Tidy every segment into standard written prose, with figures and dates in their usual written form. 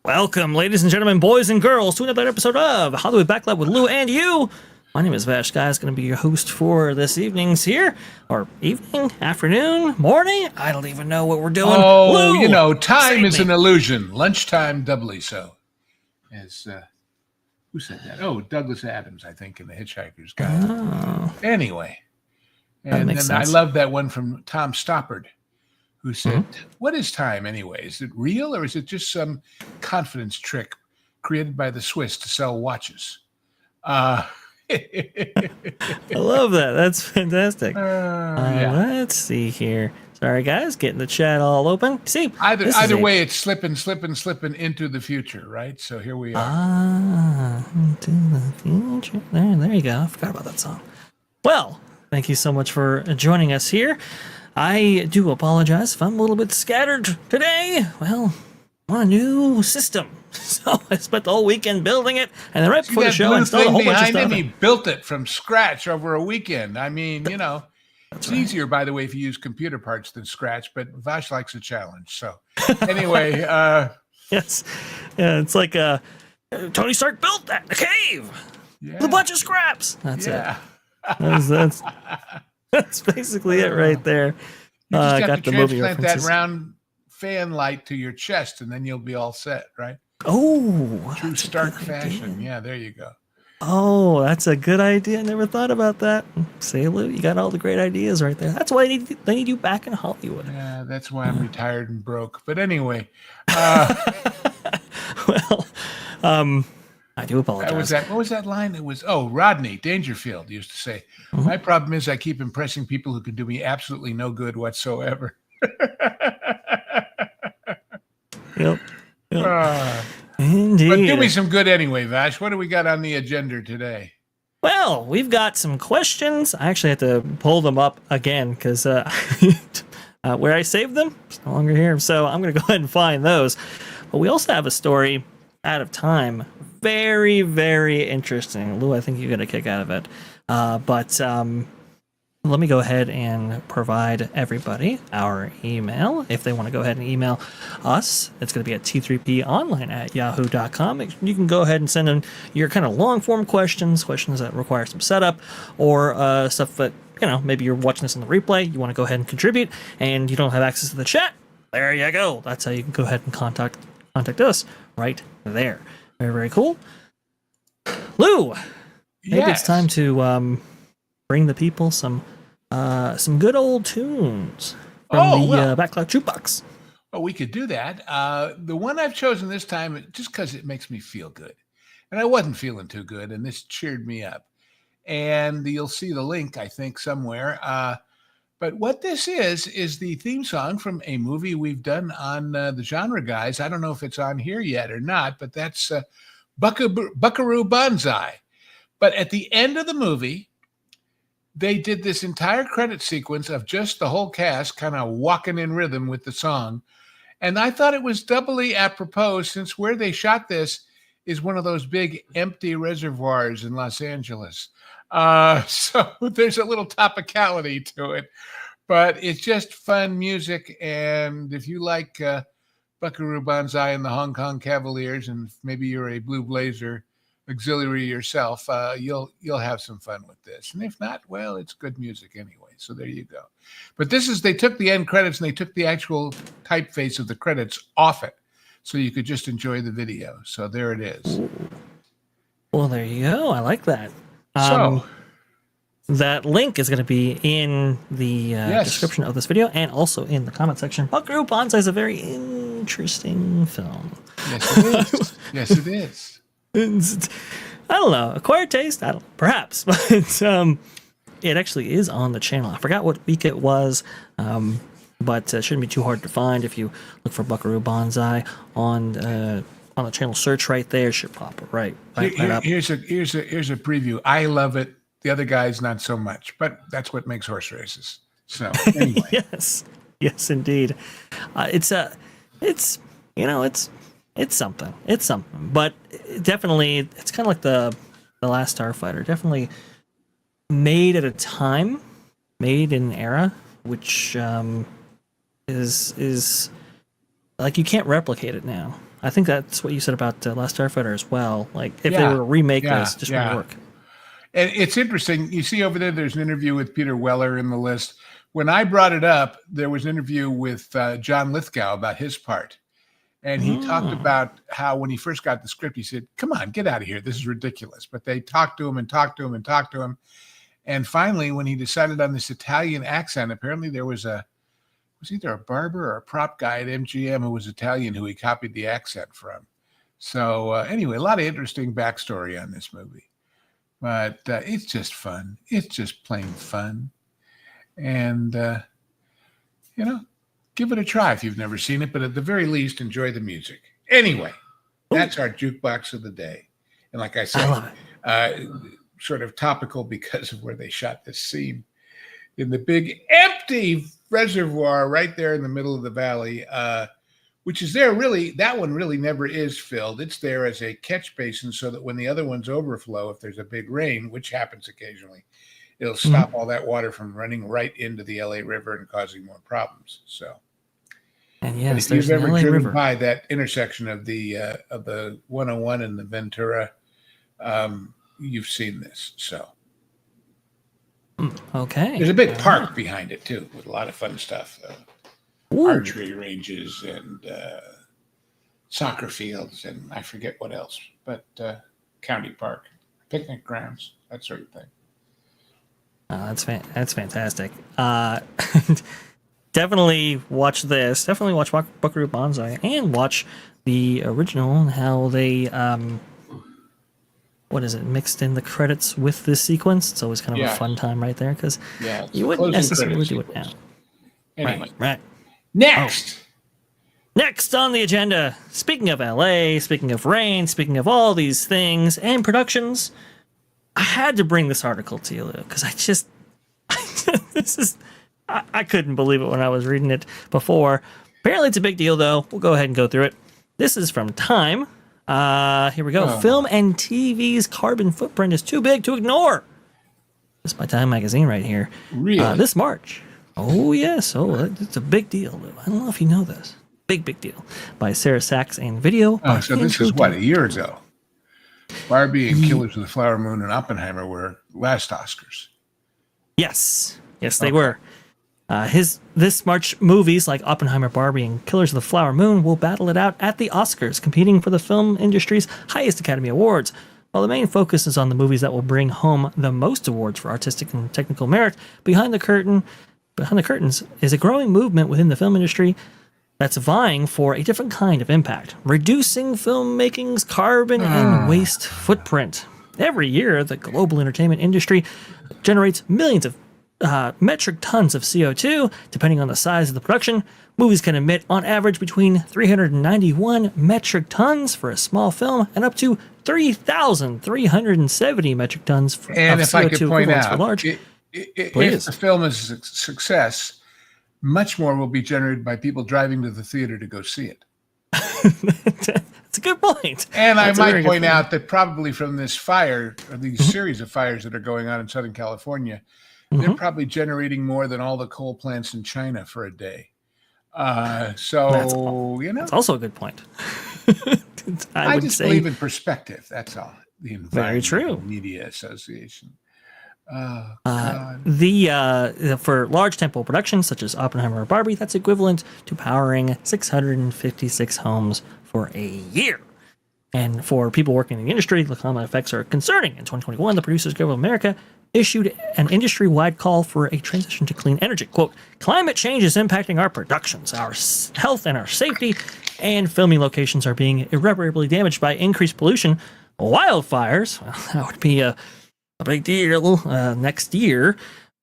Welcome, ladies and gentlemen, boys and girls, to another episode of Hollywood Backlot with Lou and you. My name is VashSky. Is going to be your host for this evening's here, or evening, afternoon, morning. I don't even know what we're doing. Oh, Lou, time is an illusion. Lunchtime doubly so. As who said that? Oh, Douglas Adams, I think, in The Hitchhiker's Guide. Oh, anyway, that and makes then I sense. love that one from Tom Stoppard, who said, "What is time anyway? Is it real or is it just some confidence trick created by the Swiss to sell watches?" I love that. That's fantastic. Yeah. Let's see here. Sorry, guys, getting the chat all open. See, Either way, it's slipping into the future, right? So here we are. Into the future. There you go. I forgot about that song. Well, thank you so much for joining us here. I do apologize if I'm a little bit scattered today. Well, on a new system. So I spent the whole weekend building it, and then right before the show, I installed a whole bunch of stuff. He built it from scratch over a weekend. I mean, it's easier, by the way, if you use computer parts than scratch, but Vash likes a challenge. So anyway. Yes. Yeah, it's like Tony Stark built that in a cave with a bunch of scraps. That's it. That's basically it right there. You just have got to the movie transplant references. that round fan light to your chest, and then you'll be all set, right? Oh, True Stark fashion. Yeah, there you go. Oh, that's a good idea. I never thought about that. Say, Lou, you got all the great ideas right there. That's why they need you back in Hollywood. Yeah, that's why I'm retired and broke. But anyway. Well, I do apologize. What was that line? It was, Rodney Dangerfield used to say, "My problem is I keep impressing people who can do me absolutely no good whatsoever." Yep. Indeed. But do me some good anyway, Vash. What do we got on the agenda today? Well, we've got some questions. I actually had to pull them up again because where I saved them, it's no longer here. So I'm going to go ahead and find those. But we also have a story out of time. Very, very interesting. Lou, I think you're going to kick out of it. But let me go ahead and provide everybody our email. If they want to go ahead and email us, it's going to be at t3ponline@yahoo.com. You can go ahead and send in your kind of long form questions that require some setup, or stuff that, maybe you're watching this on the replay, you want to go ahead and contribute, and you don't have access to the chat. There you go. That's how you can go ahead and contact us right there. Very, very cool. Lou, maybe it's time to bring the people some good old tunes from the Backlot Jukebox. Well, we could do that. The one I've chosen this time, just because it makes me feel good. And I wasn't feeling too good, and this cheered me up. And you'll see the link, I think, somewhere. But what this is the theme song from a movie we've done on the Genre Guys. I don't know if it's on here yet or not, but that's Buckaroo Banzai. But at the end of the movie, they did this entire credit sequence of just the whole cast kind of walking in rhythm with the song. And I thought it was doubly apropos, since where they shot this is one of those big empty reservoirs in Los Angeles. So there's a little topicality to it, but it's just fun music. And if you like Buckaroo Banzai and the Hong Kong Cavaliers, and maybe you're a Blue Blazer auxiliary yourself, you'll have some fun with this. And if not, well, it's good music anyway. So there you go. But they took the end credits and they took the actual typeface of the credits off it, so you could just enjoy the video. So there it is. Ooh. Well, there you go. I like that. So that link is going to be in the description of this video and also in the comment section. Buckaroo Banzai is a very interesting film. Yes, it is. Yes, it is. I don't know. Acquired taste? Perhaps. But it actually is on the channel. I forgot what week it was, but it shouldn't be too hard to find. If you look for Buckaroo Banzai on the channel search right there, it should pop right up. Here's a preview. I love it. The other guys, not so much. But that's what makes horse races. So anyway. Yes, indeed. It's something. It's something. But definitely, it's kind of like the Last Starfighter. Definitely made at a time, made in an era, which is like, you can't replicate it now. I think that's what you said about Last Starfighter as well. Like, if they Yeah. were to remake Yeah. this, just Yeah. wouldn't work. And it's interesting. You see over there's an interview with Peter Weller in the list. When I brought it up, there was an interview with John Lithgow about his part. And he talked about how when he first got the script, he said, come on, get out of here. This is ridiculous. But they talked to him and talked to him and talked to him. And finally, when he decided on this Italian accent, apparently there was either a barber or a prop guy at MGM who was Italian who he copied the accent from. So anyway, a lot of interesting backstory on this movie. But it's just fun. It's just plain fun. And, give it a try if you've never seen it, but at the very least, enjoy the music. Anyway, that's our jukebox of the day. And like I said, sort of topical because of where they shot this scene in the big empty reservoir right there in the middle of the valley, which is there really, that one really never is filled. It's there as a catch basin so that when the other ones overflow, if there's a big rain, which happens occasionally, it'll stop all that water from running right into the LA River and causing more problems. So, and yes, if you've ever LA driven River by that intersection of the 101 and the Ventura, you've seen this. So, okay, there's a big park behind it too, with a lot of fun stuff, archery ranges and soccer fields, and I forget what else, but county park, picnic grounds, that sort of thing. That's fantastic. Definitely watch this. Definitely watch Buckaroo Banzai and watch the original and how they mixed in the credits with this sequence. It's always kind of a fun time right there because you wouldn't necessarily do it now. Anyway. Right. Next. Next on the agenda, speaking of LA, speaking of rain, speaking of all these things and productions, I had to bring this article to you, because I couldn't believe it when I was reading it before. Apparently it's a big deal, though. We'll go ahead and go through it. This is from Time. Here we go. Film and TV's carbon footprint is too big to ignore. This is by Time magazine right here. Really? This March. Oh, yes. Oh, it's a big deal. I don't know if you know this. Big deal. By Sarah Sachs and video. Oh, so this is what, a year ago? Barbie and Killers of the Flower Moon and Oppenheimer were last Oscars. Yes, they were. This March, movies like Oppenheimer, Barbie, and Killers of the Flower Moon will battle it out at the Oscars, competing for the film industry's highest Academy Awards. While the main focus is on the movies that will bring home the most awards for artistic and technical merit, behind the curtains is a growing movement within the film industry that's vying for a different kind of impact, reducing filmmaking's carbon and waste footprint. Every year, the global entertainment industry generates millions of metric tons of CO2, depending on the size of the production. Movies can emit, on average, between 391 metric tons for a small film and up to 3,370 metric tons of if I CO2 could point equivalents for out, large. if the film is a success, much more will be generated by people driving to the theater to go see it. That's a good point. And I might point out that probably from this fire, or these series of fires that are going on in Southern California, they're probably generating more than all the coal plants in China for a day. That's also a good point. I just believe in perspective. That's all. The Environmental Media Association. For large tempo productions such as Oppenheimer or Barbie, that's equivalent to powering 656 homes for a year. And for people working in the industry, the climate effects are concerning. In 2021, the Producers Guild of America issued an industry-wide call for a transition to clean energy. Quote, climate change is impacting our productions, our health, and our safety, and filming locations are being irreparably damaged by increased pollution. Wildfires, well, that would be a big deal next year.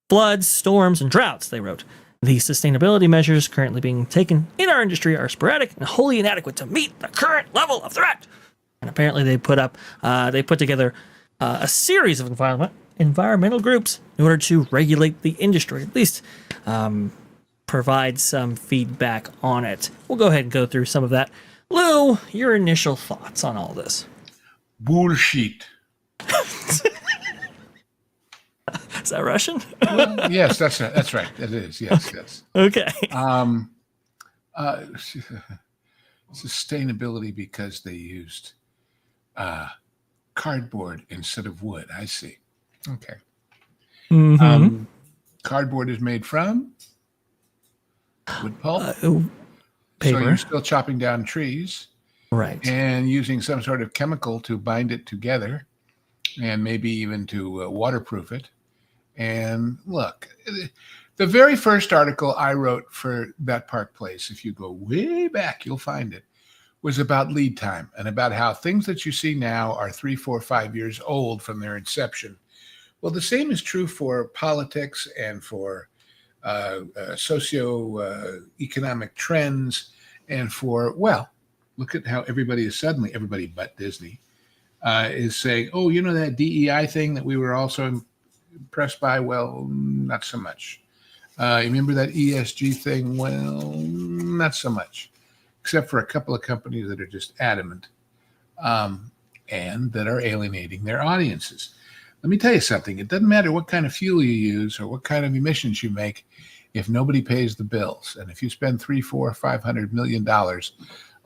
Floods, storms, and droughts, they wrote. The sustainability measures currently being taken in our industry are sporadic and wholly inadequate to meet the current level of threat. And apparently they put together a series of environmental groups in order to regulate the industry, at least provide some feedback on it. We'll go ahead and go through some of that. Lou, your initial thoughts on all this? Bullshit. Is that Russian? Well, yes, that's right. It is. Yes. Okay. Sustainability because they used cardboard instead of wood. I see. Okay. Mm-hmm. Cardboard is made from wood pulp. So Paper. you're still chopping down trees Right. and using some sort of chemical to bind it together and maybe even to waterproof it. And look, the very first article I wrote for That Park Place, if you go way back, you'll find it, was about lead time and about how things that you see now are 3, 4, 5 years old from their inception. Well, the same is true for politics and for socio-economic trends and for, well, look at how everybody but Disney, is saying, oh, you know that DEI thing that we were also impressed by? Well, not so much. You remember that ESG thing? Well, not so much, except for a couple of companies that are just adamant and that are alienating their audiences. Let me tell you something. It doesn't matter what kind of fuel you use or what kind of emissions you make if nobody pays the bills. And if you spend $300, $400, $500 million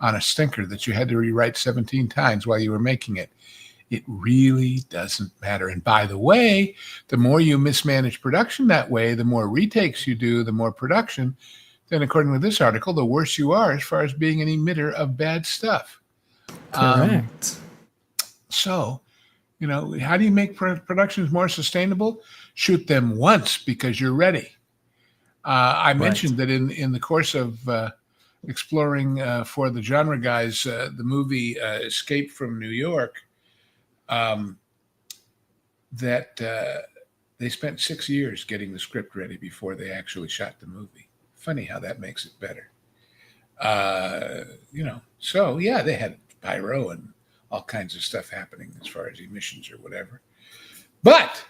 on a stinker that you had to rewrite 17 times while you were making it, it really doesn't matter. And by the way, the more you mismanage production that way, the more retakes you do, the more production, then according to this article, the worse you are as far as being an emitter of bad stuff. Correct. So, you know, how do you make productions more sustainable? Shoot them once because you're ready. I mentioned that in the course of exploring for the genre guys, the movie Escape from New York, that they spent 6 years getting the script ready before they actually shot the movie. Funny how that makes it better. You know, so yeah, they had pyro and all kinds of stuff happening as far as emissions or whatever. But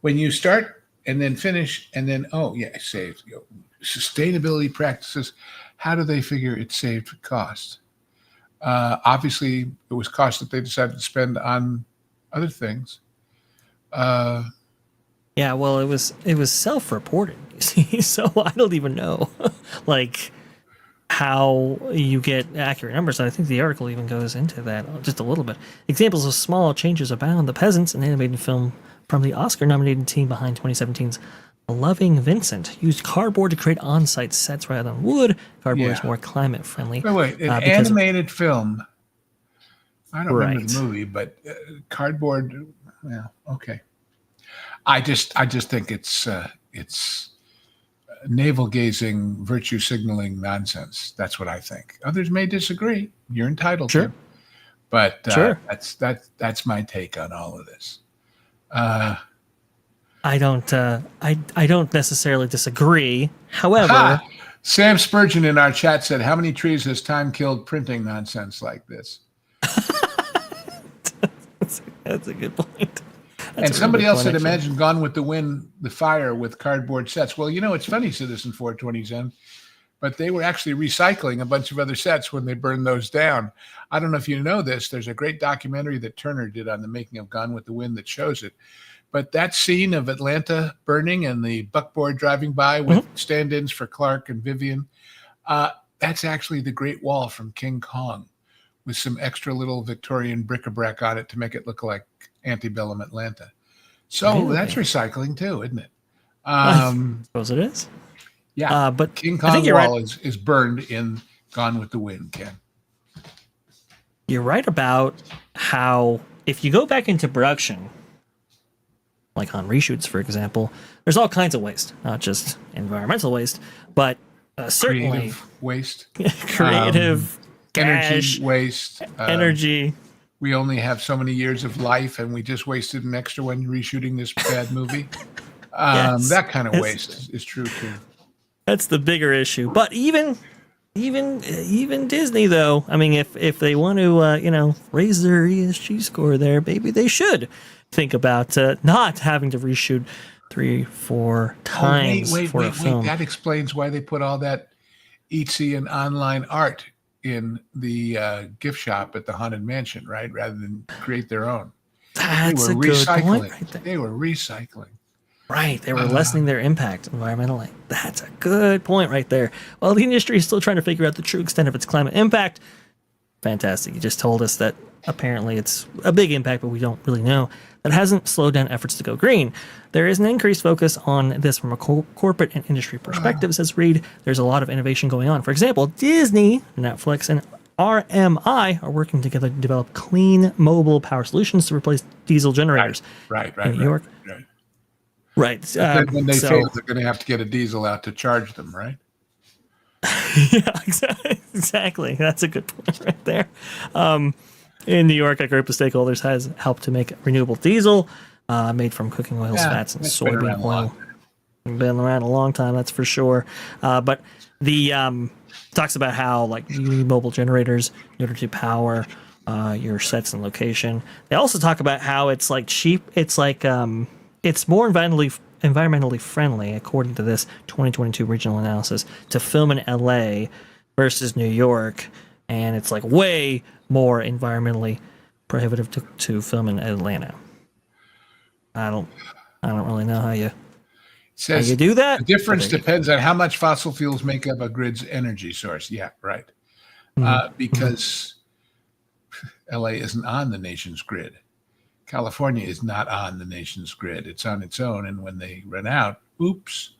when you start and then finish and then, oh yeah, saved, you know, sustainability practices, how do they figure it saved cost? Obviously, it was cost that they decided to spend on other things. Yeah, well, it was self-reported, you see, so I don't even know, like, how you get accurate numbers. I think the article even goes into that just a little bit. Examples of small changes abound. The Peasants, an animated film from the Oscar-nominated team behind 2017's Loving Vincent, used cardboard to create on-site sets rather than wood. Cardboard is more climate-friendly. Wait, an animated film. I don't remember the movie, but cardboard. Yeah, okay. I just think it's navel-gazing, virtue signaling nonsense. That's what I think. Others may disagree. You're entitled to. But that's my take on all of this. I don't necessarily disagree. However, Sam Spurgeon in our chat said, "How many trees has time killed printing nonsense like this?" That's a good point. And somebody else said, imagine Gone with the Wind, the fire with cardboard sets. Well, you know, it's funny, Citizen 420 Zen, but they were actually recycling a bunch of other sets when they burned those down. I don't know if you know this. There's a great documentary that Turner did on the making of Gone with the Wind that shows it. But that scene of Atlanta burning and the buckboard driving by with stand-ins for Clark and Vivian, that's actually the Great Wall from King Kong with some extra little Victorian bric-a-brac on it to make it look like antebellum Atlanta. So that's recycling too, isn't it? I suppose it is. Yeah, but King Kong Wall is burned in Gone with the Wind, Ken. You're right about how if you go back into production, like on reshoots, for example, there's all kinds of waste, not just environmental waste, but certainly creative waste, creative energy waste, energy. We only have so many years of life, and we just wasted an extra one reshooting this bad movie. That kind of waste is true too. That's the bigger issue. But even Disney, though, I mean, if they want to, raise their ESG score there, maybe they should think about not having to reshoot 3-4 times for a film. That explains why they put all that Etsy and online art in the gift shop at the Haunted Mansion, right? Rather than create their own. That's a good point right there. They were recycling. Right, they were lessening their impact environmentally. That's a good point right there. While the industry is still trying to figure out the true extent of its climate impact, fantastic. You just told us that apparently it's a big impact, but we don't really know. That hasn't slowed down efforts to go green. There is an increased focus on this from a corporate and industry perspective, says Reed. There's a lot of innovation going on. For example, Disney, Netflix, and RMI are working together to develop clean mobile power solutions to replace diesel generators. Right. In New York. Right. Then when they fail, they're going to have to get a diesel out to charge them, right? Yeah, exactly. That's a good point right there. In New York, a group of stakeholders has helped to make renewable diesel made from cooking oils, fats, and soybean oil. Been around a long time, that's for sure. But the talks about how like you need mobile generators in order to power your sets and location. They also talk about how it's like cheap. It's like it's more environmentally friendly, according to this 2022 regional analysis, to film in LA versus New York, and it's like way more environmentally prohibitive to film in Atlanta. I don't really know how you do that. The difference depends on how much fossil fuels make up a grid's energy source. Yeah, right. Because LA isn't on the nation's grid. California is not on the nation's grid. It's on its own. And when they run out, oops.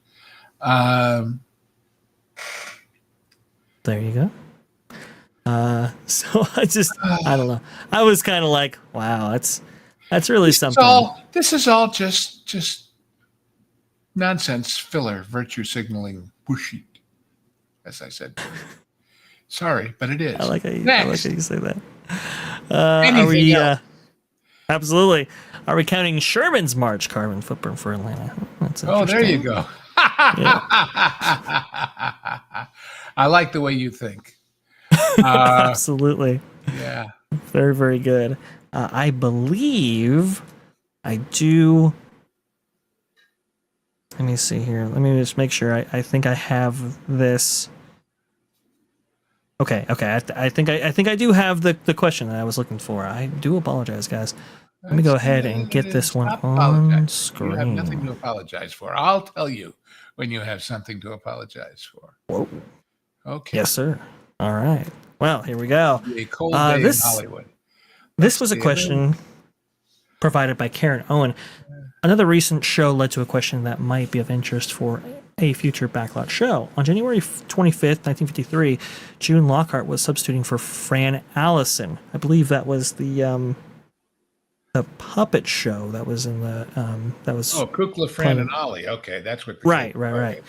There you go. So I don't know. I was kind of like, wow, that's really something. This is all just nonsense, filler, virtue signaling, bullshit, as I said. Sorry, but it is. I like how you say that. Are we? Else? Absolutely. Are we counting Sherman's March carbon footprint for Atlanta? There you go. I like the way you think. Absolutely. Yeah. Very, very good. I believe I do. Let me see here. Let me just make sure. I think I have this. Okay. I think I do have the question that I was looking for. I do apologize, guys. Let me go ahead and get this one on screen. You have nothing to apologize for. I'll tell you when you have something to apologize for. Whoa. Okay. Yes, sir. All right. Well, here we go. A cold day in Hollywood. This was a question provided by Karen Owen. Another recent show led to a question that might be of interest for a future Backlot show. On January 25th, 1953, June Lockhart was substituting for Fran Allison. I believe that was the puppet show that was in the that was Kukla, Fran, and Ollie. Okay, that's what. Right. All right.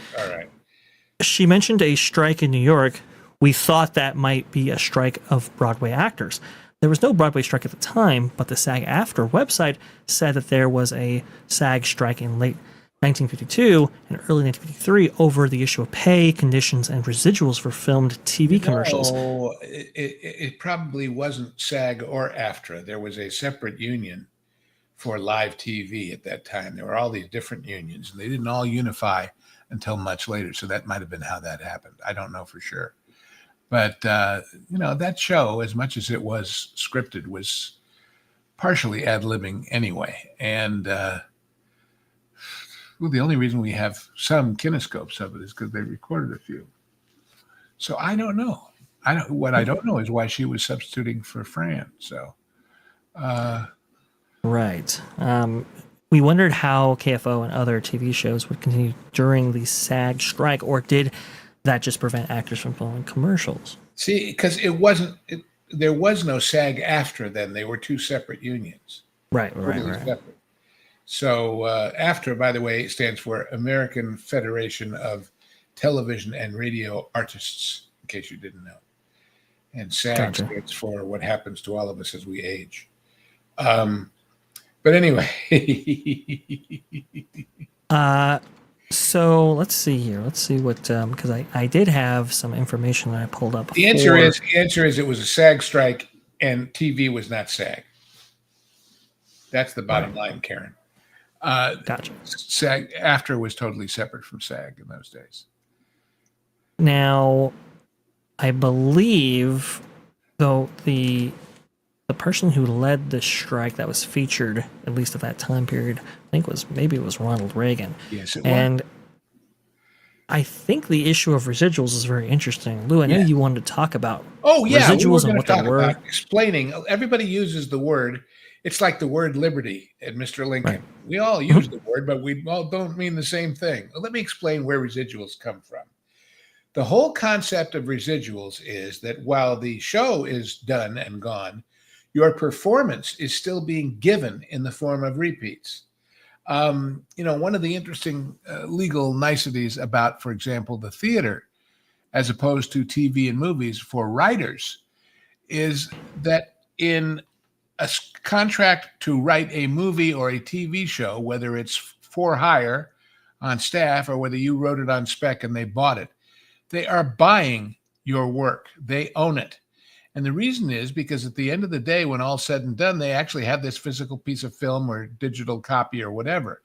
She mentioned a strike in New York. We thought that might be a strike of Broadway actors. There was no Broadway strike at the time, but the SAG-AFTRA website said that there was a SAG strike in late 1952 and early 1953 over the issue of pay, conditions, and residuals for filmed TV commercials. It probably wasn't SAG or AFTRA. There was a separate union for live TV at that time. There were all these different unions, and they didn't all unify until much later. So that might have been how that happened. I don't know for sure. But, that show, as much as it was scripted, was partially ad-libbing anyway. And the only reason we have some kinescopes of it is because they recorded a few. So I don't know. What I don't know is why she was substituting for Fran. So, right. We wondered how KFO and other TV shows would continue during the SAG strike, or did that just prevent actors from filming commercials? See, because there was no SAG-AFTRA then. They were two separate unions. Right. Separate. So AFTRA, by the way, stands for American Federation of Television and Radio Artists, in case you didn't know. And SAG stands for what happens to all of us as we age. But anyway. So let's see here. Let's see what, because I did have some information that I pulled up. The answer is it was a SAG strike and TV was not SAG. That's the bottom line, Karen. Gotcha. SAG-AFTRA was totally separate from SAG in those days. Now, I believe, though, the the person who led the strike that was featured, at least at that time period, I think maybe it was Ronald Reagan. Yes, it was. And I think the issue of residuals is very interesting. Lou, I know Yeah. you wanted to talk about Oh, yeah. We were residuals and going what to they talk were. about explaining. Everybody uses the word. It's like the word liberty at Mr. Lincoln. Right. We all use the word, but we all don't mean the same thing. Well, let me explain where residuals come from. The whole concept of residuals is that while the show is done and gone, your performance is still being given in the form of repeats. One of the interesting legal niceties about, for example, the theater, as opposed to TV and movies for writers, is that in a contract to write a movie or a TV show, whether it's for hire on staff or whether you wrote it on spec and they bought it, they are buying your work. They own it. And the reason is because at the end of the day, when all's said and done, they actually have this physical piece of film or digital copy or whatever.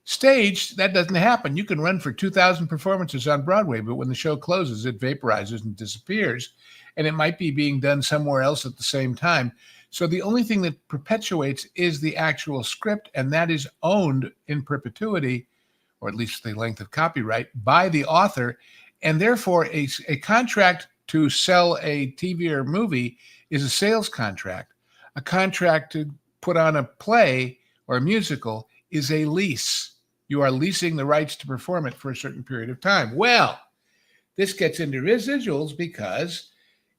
Stage, that doesn't happen. You can run for 2,000 performances on Broadway, but when the show closes, it vaporizes and disappears. And it might be being done somewhere else at the same time. So the only thing that perpetuates is the actual script, and that is owned in perpetuity, or at least the length of copyright, by the author. And therefore, a contract to sell a TV or movie is a sales contract. A contract to put on a play or a musical is a lease. You are leasing the rights to perform it for a certain period of time. Well, this gets into residuals because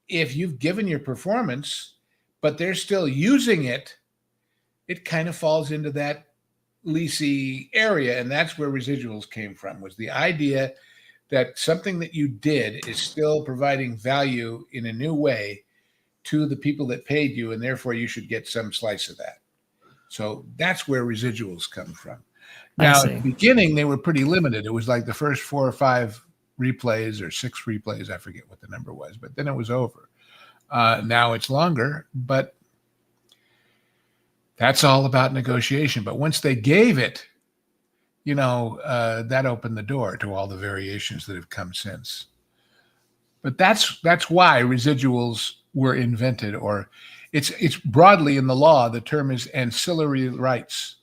if you've given your performance, but they're still using it, it kind of falls into that leasey area. And that's where residuals came from, was the idea that something that you did is still providing value in a new way to the people that paid you, and therefore you should get some slice of that. So that's where residuals come from. Now, at the beginning, they were pretty limited. It was like the first 4 or 5 replays or 6 replays. I forget what the number was, but then it was over. Now it's longer, but that's all about negotiation. But once they gave it, that opened the door to all the variations that have come since. But that's why residuals were invented, or it's broadly in the law, the term is ancillary rights.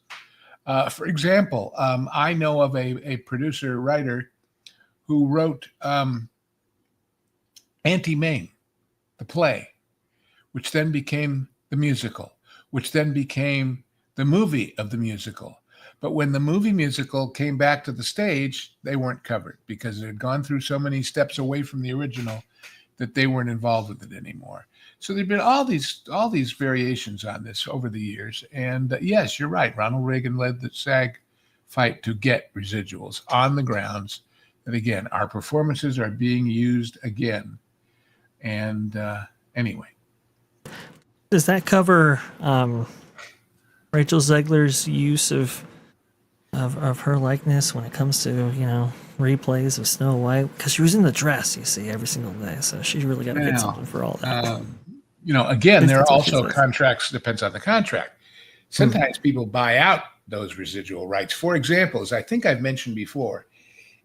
For example, I know of a producer writer who wrote Auntie Mame, the play, which then became the musical, which then became the movie of the musical. But when the movie musical came back to the stage, they weren't covered because it had gone through so many steps away from the original that they weren't involved with it anymore. So there've been all these variations on this over the years. And yes, you're right. Ronald Reagan led the SAG fight to get residuals on the grounds that, again, our performances are being used again. And anyway. Does that cover Rachel Zegler's use of her likeness when it comes to, replays of Snow White? Because she was in the dress, you see, every single day. So she's really got to get something for all that. Again, there are also contracts, depends on the contract. Sometimes people buy out those residual rights. For example, as I think I've mentioned before,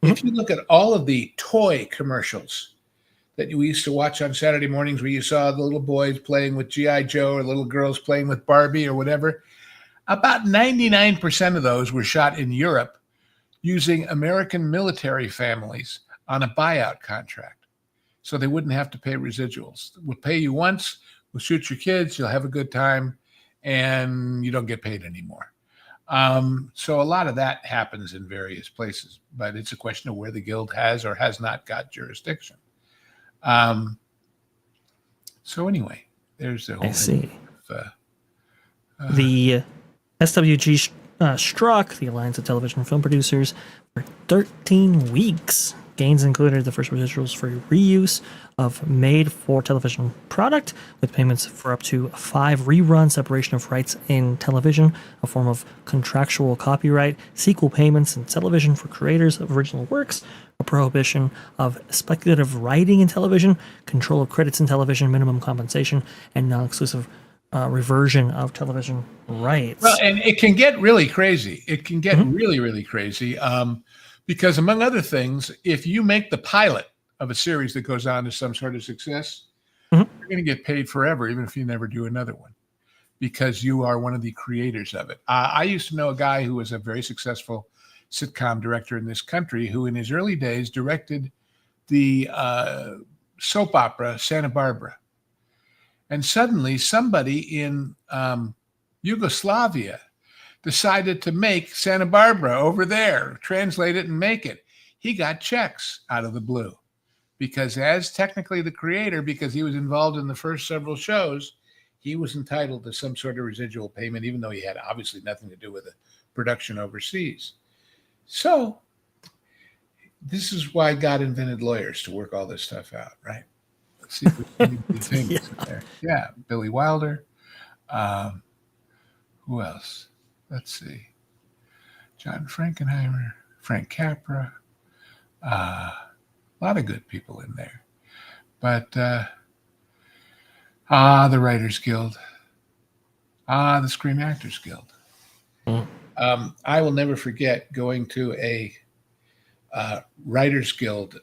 if you look at all of the toy commercials that we used to watch on Saturday mornings where you saw the little boys playing with G.I. Joe or little girls playing with Barbie or whatever, about 99% of those were shot in Europe using American military families on a buyout contract. So they wouldn't have to pay residuals. We'll pay you once, we'll shoot your kids, you'll have a good time, and you don't get paid anymore. So a lot of that happens in various places, but it's a question of where the guild has or has not got jurisdiction. So anyway, there's the whole thing. The SWG struck the Alliance of Television and Film Producers for 13 weeks. Gains included the first residuals for reuse of made-for-television product, with payments for up to 5 rerun separation of rights in television, a form of contractual copyright, sequel payments in television for creators of original works, a prohibition of speculative writing in television, control of credits in television, minimum compensation, and non-exclusive reversion of television rights. Well, and it can get really crazy. It can get really, really crazy. Because among other things, if you make the pilot of a series that goes on to some sort of success, you're going to get paid forever, even if you never do another one. because you are one of the creators of it. I used to know a guy who was a very successful sitcom director in this country who in his early days directed the soap opera Santa Barbara. And suddenly somebody in Yugoslavia decided to make Santa Barbara over there, translate it and make it. He got checks out of the blue because as technically the creator, because he was involved in the first several shows, he was entitled to some sort of residual payment, even though he had obviously nothing to do with the production overseas. So this is why God invented lawyers, to work all this stuff out, right? Let's see if we can things in there. Yeah, Billy Wilder. Who else? Let's see. John Frankenheimer, Frank Capra. A lot of good people in there. But the Writers Guild. The Screen Actors Guild. I will never forget going to a Writers Guild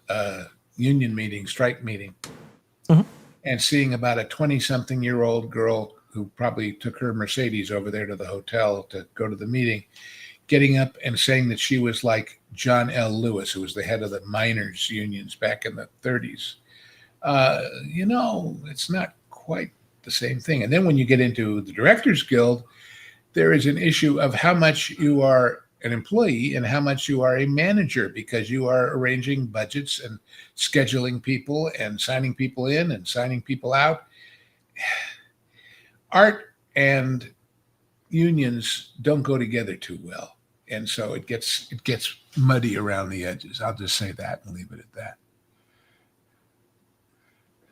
union meeting, strike meeting, and seeing about a 20-something-year-old girl who probably took her Mercedes over there to the hotel to go to the meeting, getting up and saying that she was like John L. Lewis, who was the head of the miners' unions back in the 30s. It's not quite the same thing. And then when you get into the Directors Guild, there is an issue of how much you are an employee and how much you are a manager, because you are arranging budgets and scheduling people and signing people in and signing people out. Art and unions don't go together too well. And so it gets muddy around the edges. I'll just say that and leave it at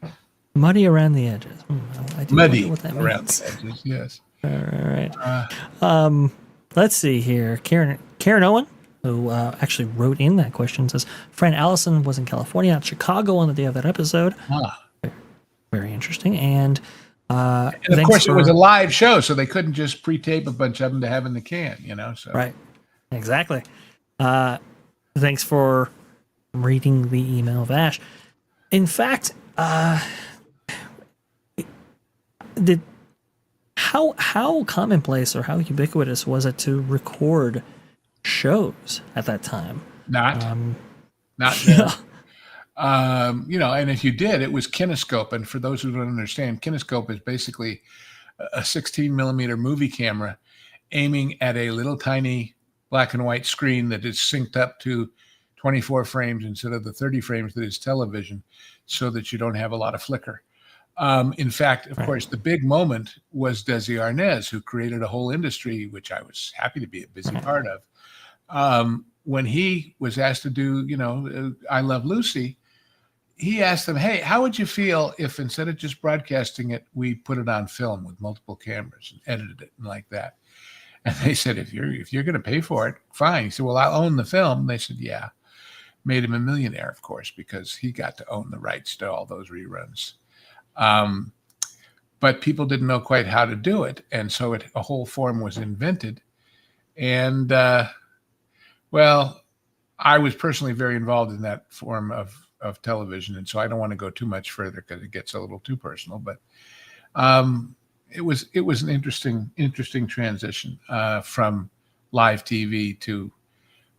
that. Muddy around the edges. Muddy around the edges, yes. All right. Let's see here. Karen Owen, who actually wrote in that question, says, friend Allison was in California, at Chicago on the day of that episode. Very interesting. And of course, it was a live show, so they couldn't just pre-tape a bunch of them to have in the can, So. Right. Exactly. Thanks for reading the email, Vash. In fact, how commonplace or how ubiquitous was it to record shows at that time? Not. And if you did, it was kinescope. And for those who don't understand, kinescope is basically a 16 millimeter movie camera aiming at a little tiny black and white screen that is synced up to 24 frames instead of the 30 frames that is television, so that you don't have a lot of flicker. In fact, of course, the big moment was Desi Arnaz, who created a whole industry, which I was happy to be a busy part of. When he was asked to do, I Love Lucy, he asked them, hey, how would you feel if instead of just broadcasting it, we put it on film with multiple cameras and edited it and like that? And they said, if you're going to pay for it, fine. He said, well, I'll own the film. They said, yeah. Made him a millionaire, of course, because he got to own the rights to all those reruns. But people didn't know quite how to do it. And so a whole form was invented. And, I was personally very involved in that form of television. And so I don't want to go too much further because it gets a little too personal. But it was an interesting transition from live TV to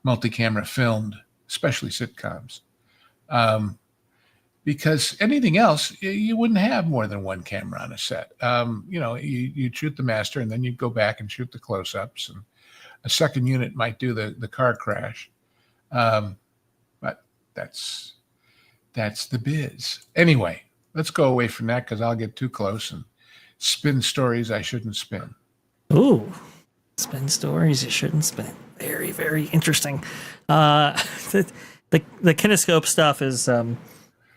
multi-camera filmed, especially sitcoms. Because anything else, you wouldn't have more than one camera on a set. You'd shoot the master and then you'd go back and shoot the close-ups, and a second unit might do the car crash. But that's the biz. Anyway, let's go away from that because I'll get too close and spin stories I shouldn't spin. Ooh, spin stories you shouldn't spin. Very, very interesting. The kinescope stuff is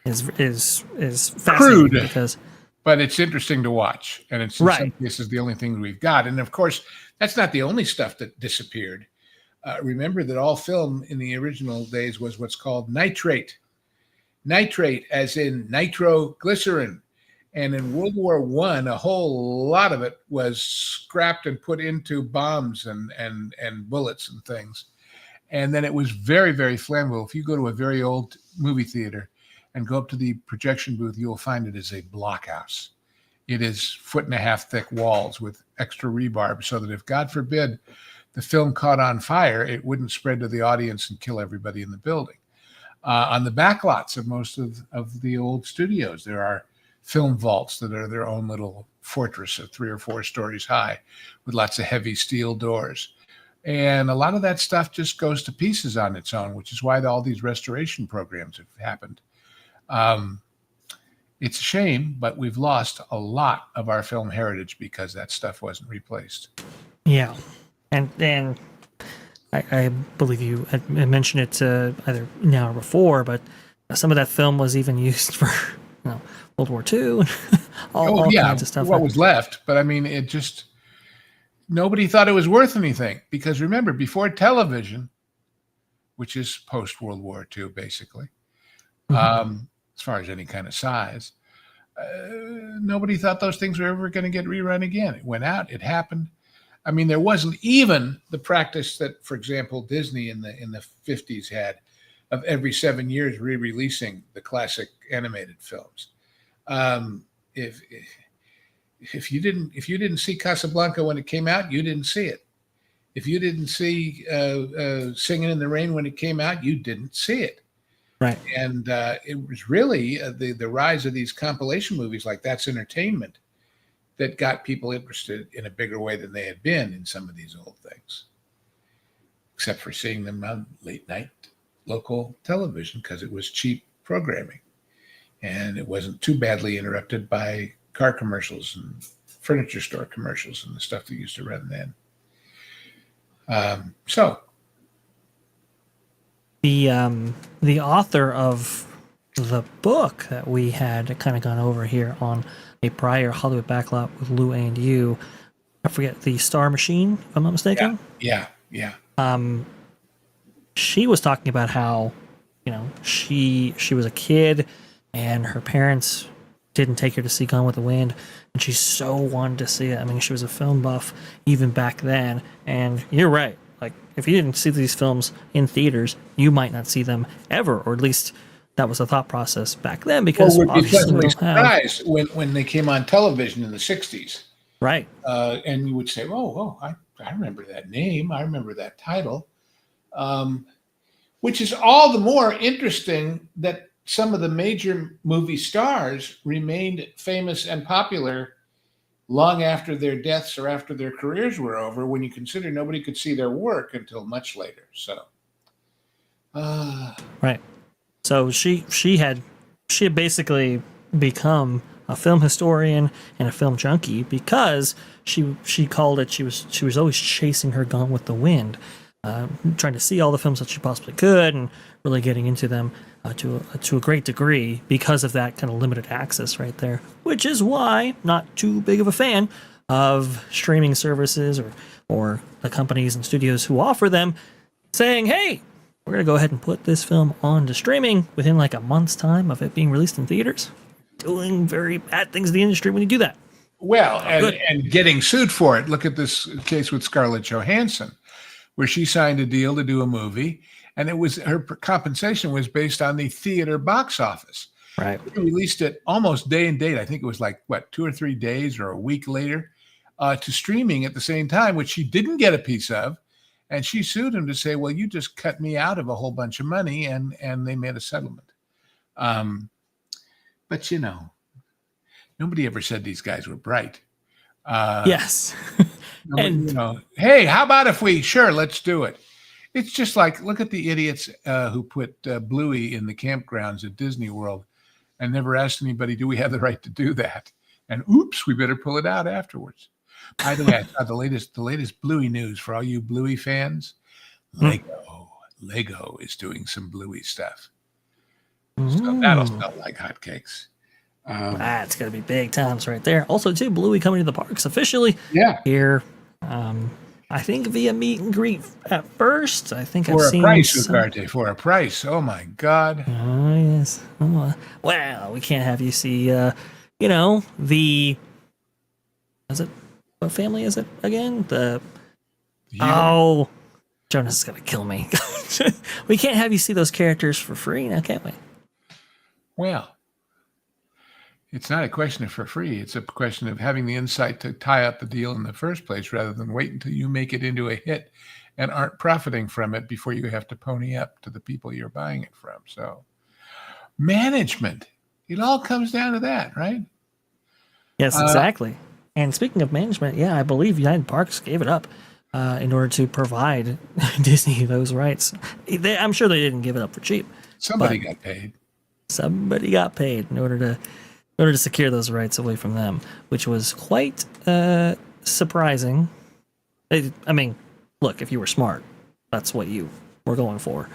fascinating crude, but it's interesting to watch, and it's in some cases the only thing we've got. And of course, that's not the only stuff that disappeared. Remember that all film in the original days was what's called nitrate. Nitrate, as in nitroglycerin. And in World War I, a whole lot of it was scrapped and put into bombs and bullets and things. And then it was very, very flammable. If you go to a very old movie theater and go up to the projection booth, you will find it is a blockhouse. It is 1.5 foot thick walls with extra rebarb so that if, God forbid, the film caught on fire, it wouldn't spread to the audience and kill everybody in the building. On the backlots of most of the old studios, there are film vaults that are their own little fortress of 3 or 4 stories high with lots of heavy steel doors. And a lot of that stuff just goes to pieces on its own, which is why all these restoration programs have happened. It's a shame, but we've lost a lot of our film heritage because that stuff wasn't replaced. Yeah. And I believe you had mentioned it either now or before, but some of that film was even used for World War II and all kinds of stuff. What was left, but I mean, it just, nobody thought it was worth anything because remember, before television, which is post World War II, basically, as far as any kind of size, nobody thought those things were ever going to get rerun again. It went out, it happened. I mean, there wasn't even the practice that, for example, Disney in the 50s had of every 7 years re-releasing the classic animated films. If you didn't see Casablanca when it came out, you didn't see it. If you didn't see Singing in the Rain when it came out, you didn't see it. Right. And it was really the rise of these compilation movies like That's Entertainment that got people interested in a bigger way than they had been in some of these old things, except for seeing them on late night local television because it was cheap programming and it wasn't too badly interrupted by car commercials and furniture store commercials and the stuff that used to run then. So the author of the book that we had kind of gone over here on a prior Hollywood Backlot with Lou and you, I forget, the Star Machine, if I'm not mistaken. Yeah. She was talking about how, she was a kid and her parents didn't take her to see Gone with the Wind, and she so wanted to see it. I mean, she was a film buff even back then, and you're right. Like, if you didn't see these films in theaters, you might not see them ever, or at least that was the thought process back then, because we'd be obviously pleasantly we don't have... surprised when they came on television in the 60s. Right. And you would say, I remember that name. I remember that title. Which is all the more interesting that some of the major movie stars remained famous and popular long after their deaths or after their careers were over, when you consider nobody could see their work until much later. So, right. So she had basically become a film historian and a film junkie because she called it, she was always chasing her Gone with the Wind, trying to see all the films that she possibly could and really getting into them to a great degree because of that kind of limited access right there, which is why not too big of a fan of streaming services or the companies and studios who offer them, saying, hey, we're going to go ahead and put this film on to streaming within like a month's time of it being released in theaters. Doing very bad things in the industry when you do that. Well, and getting sued for it. Look at this case with Scarlett Johansson, where she signed a deal to do a movie, and it was her compensation was based on the theater box office. Right. They released it almost day and date. I think it was like 2 or 3 days or a week later to streaming at the same time, which she didn't get a piece of. And she sued him to say, well, you just cut me out of a whole bunch of money, and they made a settlement. But, nobody ever said these guys were bright. Yes. And hey, how about if let's do it. It's just like, look at the idiots who put Bluey in the campgrounds at Disney World and never asked anybody, do we have the right to do that? And oops, we better pull it out afterwards. By the way, I saw the latest Bluey news for all you Bluey fans. Lego is doing some Bluey stuff. So that'll sell like hotcakes. That's going to be big times right there. Also, too, Bluey coming to the parks officially here. I think via meet and greet at first. I think I've seen for a price. Oh my God. Oh yes. Oh, well, we can't have you see. The. Is it? What family is it again? Jonas is going to kill me. We can't have you see those characters for free now, can't we? Well, It's not a question of for free. It's a question of having the insight to tie up the deal in the first place rather than wait until you make it into a hit and aren't profiting from it before you have to pony up to the people you're buying it from. So management, it all comes down to that, right? Yes, exactly. And speaking of management, yeah, I believe United Parks gave it up in order to provide Disney those rights. I'm sure they didn't give it up for cheap. Somebody got paid. Somebody got paid in order to secure those rights away from them, which was quite surprising. I mean, look, if you were smart, that's what you were going for.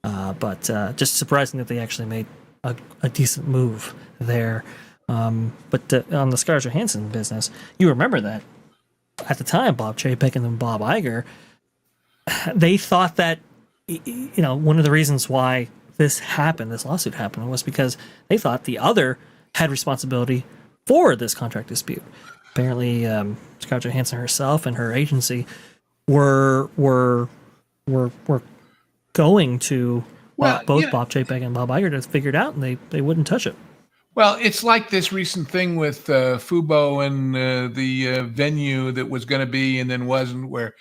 But just surprising that they actually made a decent move there. But on the Scarlett Johansson business, you remember that at the time, Bob Chapek and then Bob Iger, they thought that, one of the reasons why this lawsuit happened, was because they thought the other had responsibility for this contract dispute. Apparently, Scarlett Johansson herself and her agency were going to both Bob Chapek and Bob Iger to figure it out, and they wouldn't touch it. Well, it's like this recent thing with Fubo and the venue that was going to be and then wasn't, where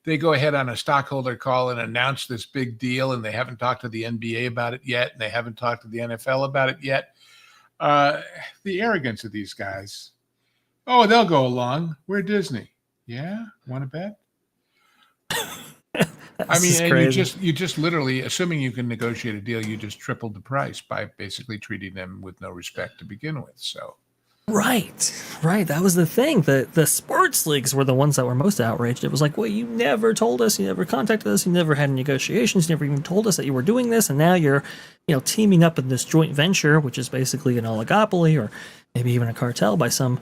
they go ahead on a stockholder call and announce this big deal, and they haven't talked to the NBA about it yet, and they haven't talked to the NFL about it yet. The arrogance of these guys. Oh, they'll go along. We're Disney. Yeah? Want to bet? I mean, and you just literally, assuming you can negotiate a deal, you just tripled the price by basically treating them with no respect to begin with. So, right. That was the thing. The sports leagues were the ones that were most outraged. It was like, well, you never told us, you never contacted us, you never had negotiations, you never even told us that you were doing this, and now you're, teaming up in this joint venture, which is basically an oligopoly or maybe even a cartel by some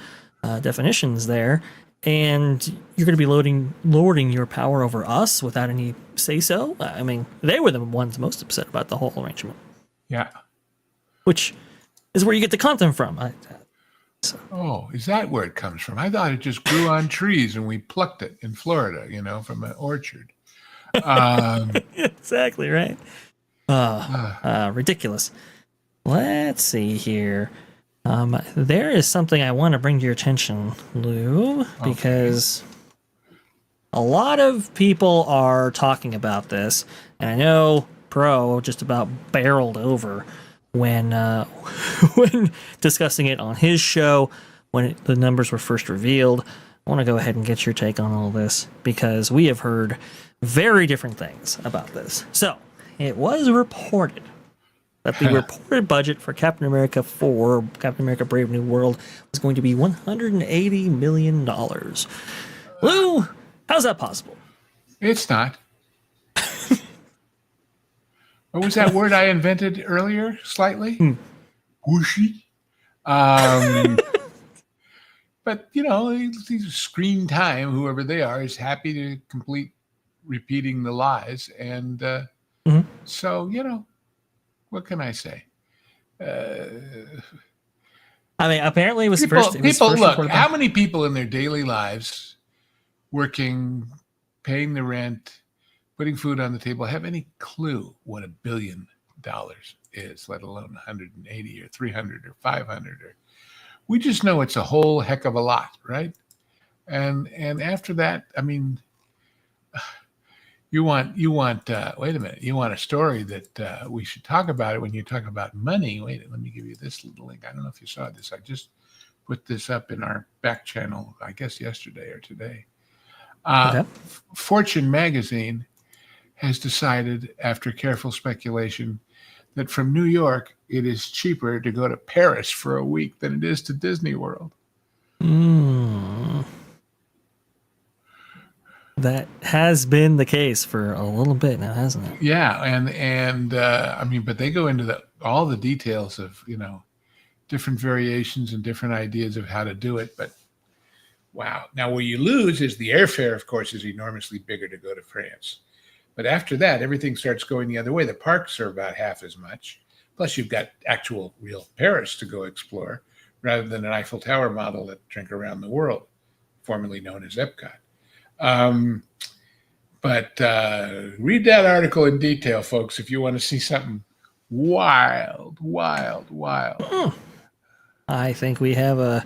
definitions there. And you're going to be lording your power over us without any say-so? I mean, they were the ones most upset about the whole arrangement. Yeah. Which is where you get the content from. Oh, is that where it comes from? I thought it just grew on trees and we plucked it in Florida, from an orchard. Exactly, right? Ridiculous. Let's see here. There is something I want to bring to your attention, Lou, because a lot of people are talking about this, and I know Pro just about barreled over when when discussing it on his show when the numbers were first revealed. I want to go ahead and get your take on all this because we have heard very different things about this. So, it was reported that the reported budget for Captain America 4, Captain America Brave New World, was going to be $180 million. Lou, how's that possible? It's not. What was that word I invented earlier, slightly? Whooshy. But, screen time, whoever they are, is happy to complete repeating the lies. And so, what can I say? I mean, apparently it was people look, how many people in their daily lives, working, paying the rent, putting food on the table, have any clue what $1 billion is, let alone 180 or 300 or 500? Or we just know it's a whole heck of a lot, right? And after that, I mean, you want wait a minute, you want a story that we should talk about it when you talk about money. Wait, let me give you this little link. I don't know if you saw this. I just put this up in our back channel, I guess yesterday or today. Okay. Fortune magazine has decided, after careful speculation, that from New York it is cheaper to go to Paris for a week than it is to Disney World. That has been the case for a little bit now, hasn't it? Yeah, and I mean, but they go into all the details of different variations and different ideas of how to do it. But wow, now where you lose is the airfare. Of course, is enormously bigger to go to France. But after that, everything starts going the other way. The parks are about half as much. Plus, you've got actual real Paris to go explore, rather than an Eiffel Tower model that drink around the world, formerly known as Epcot. But read that article in detail, folks, if you want to see something wild. I think we have a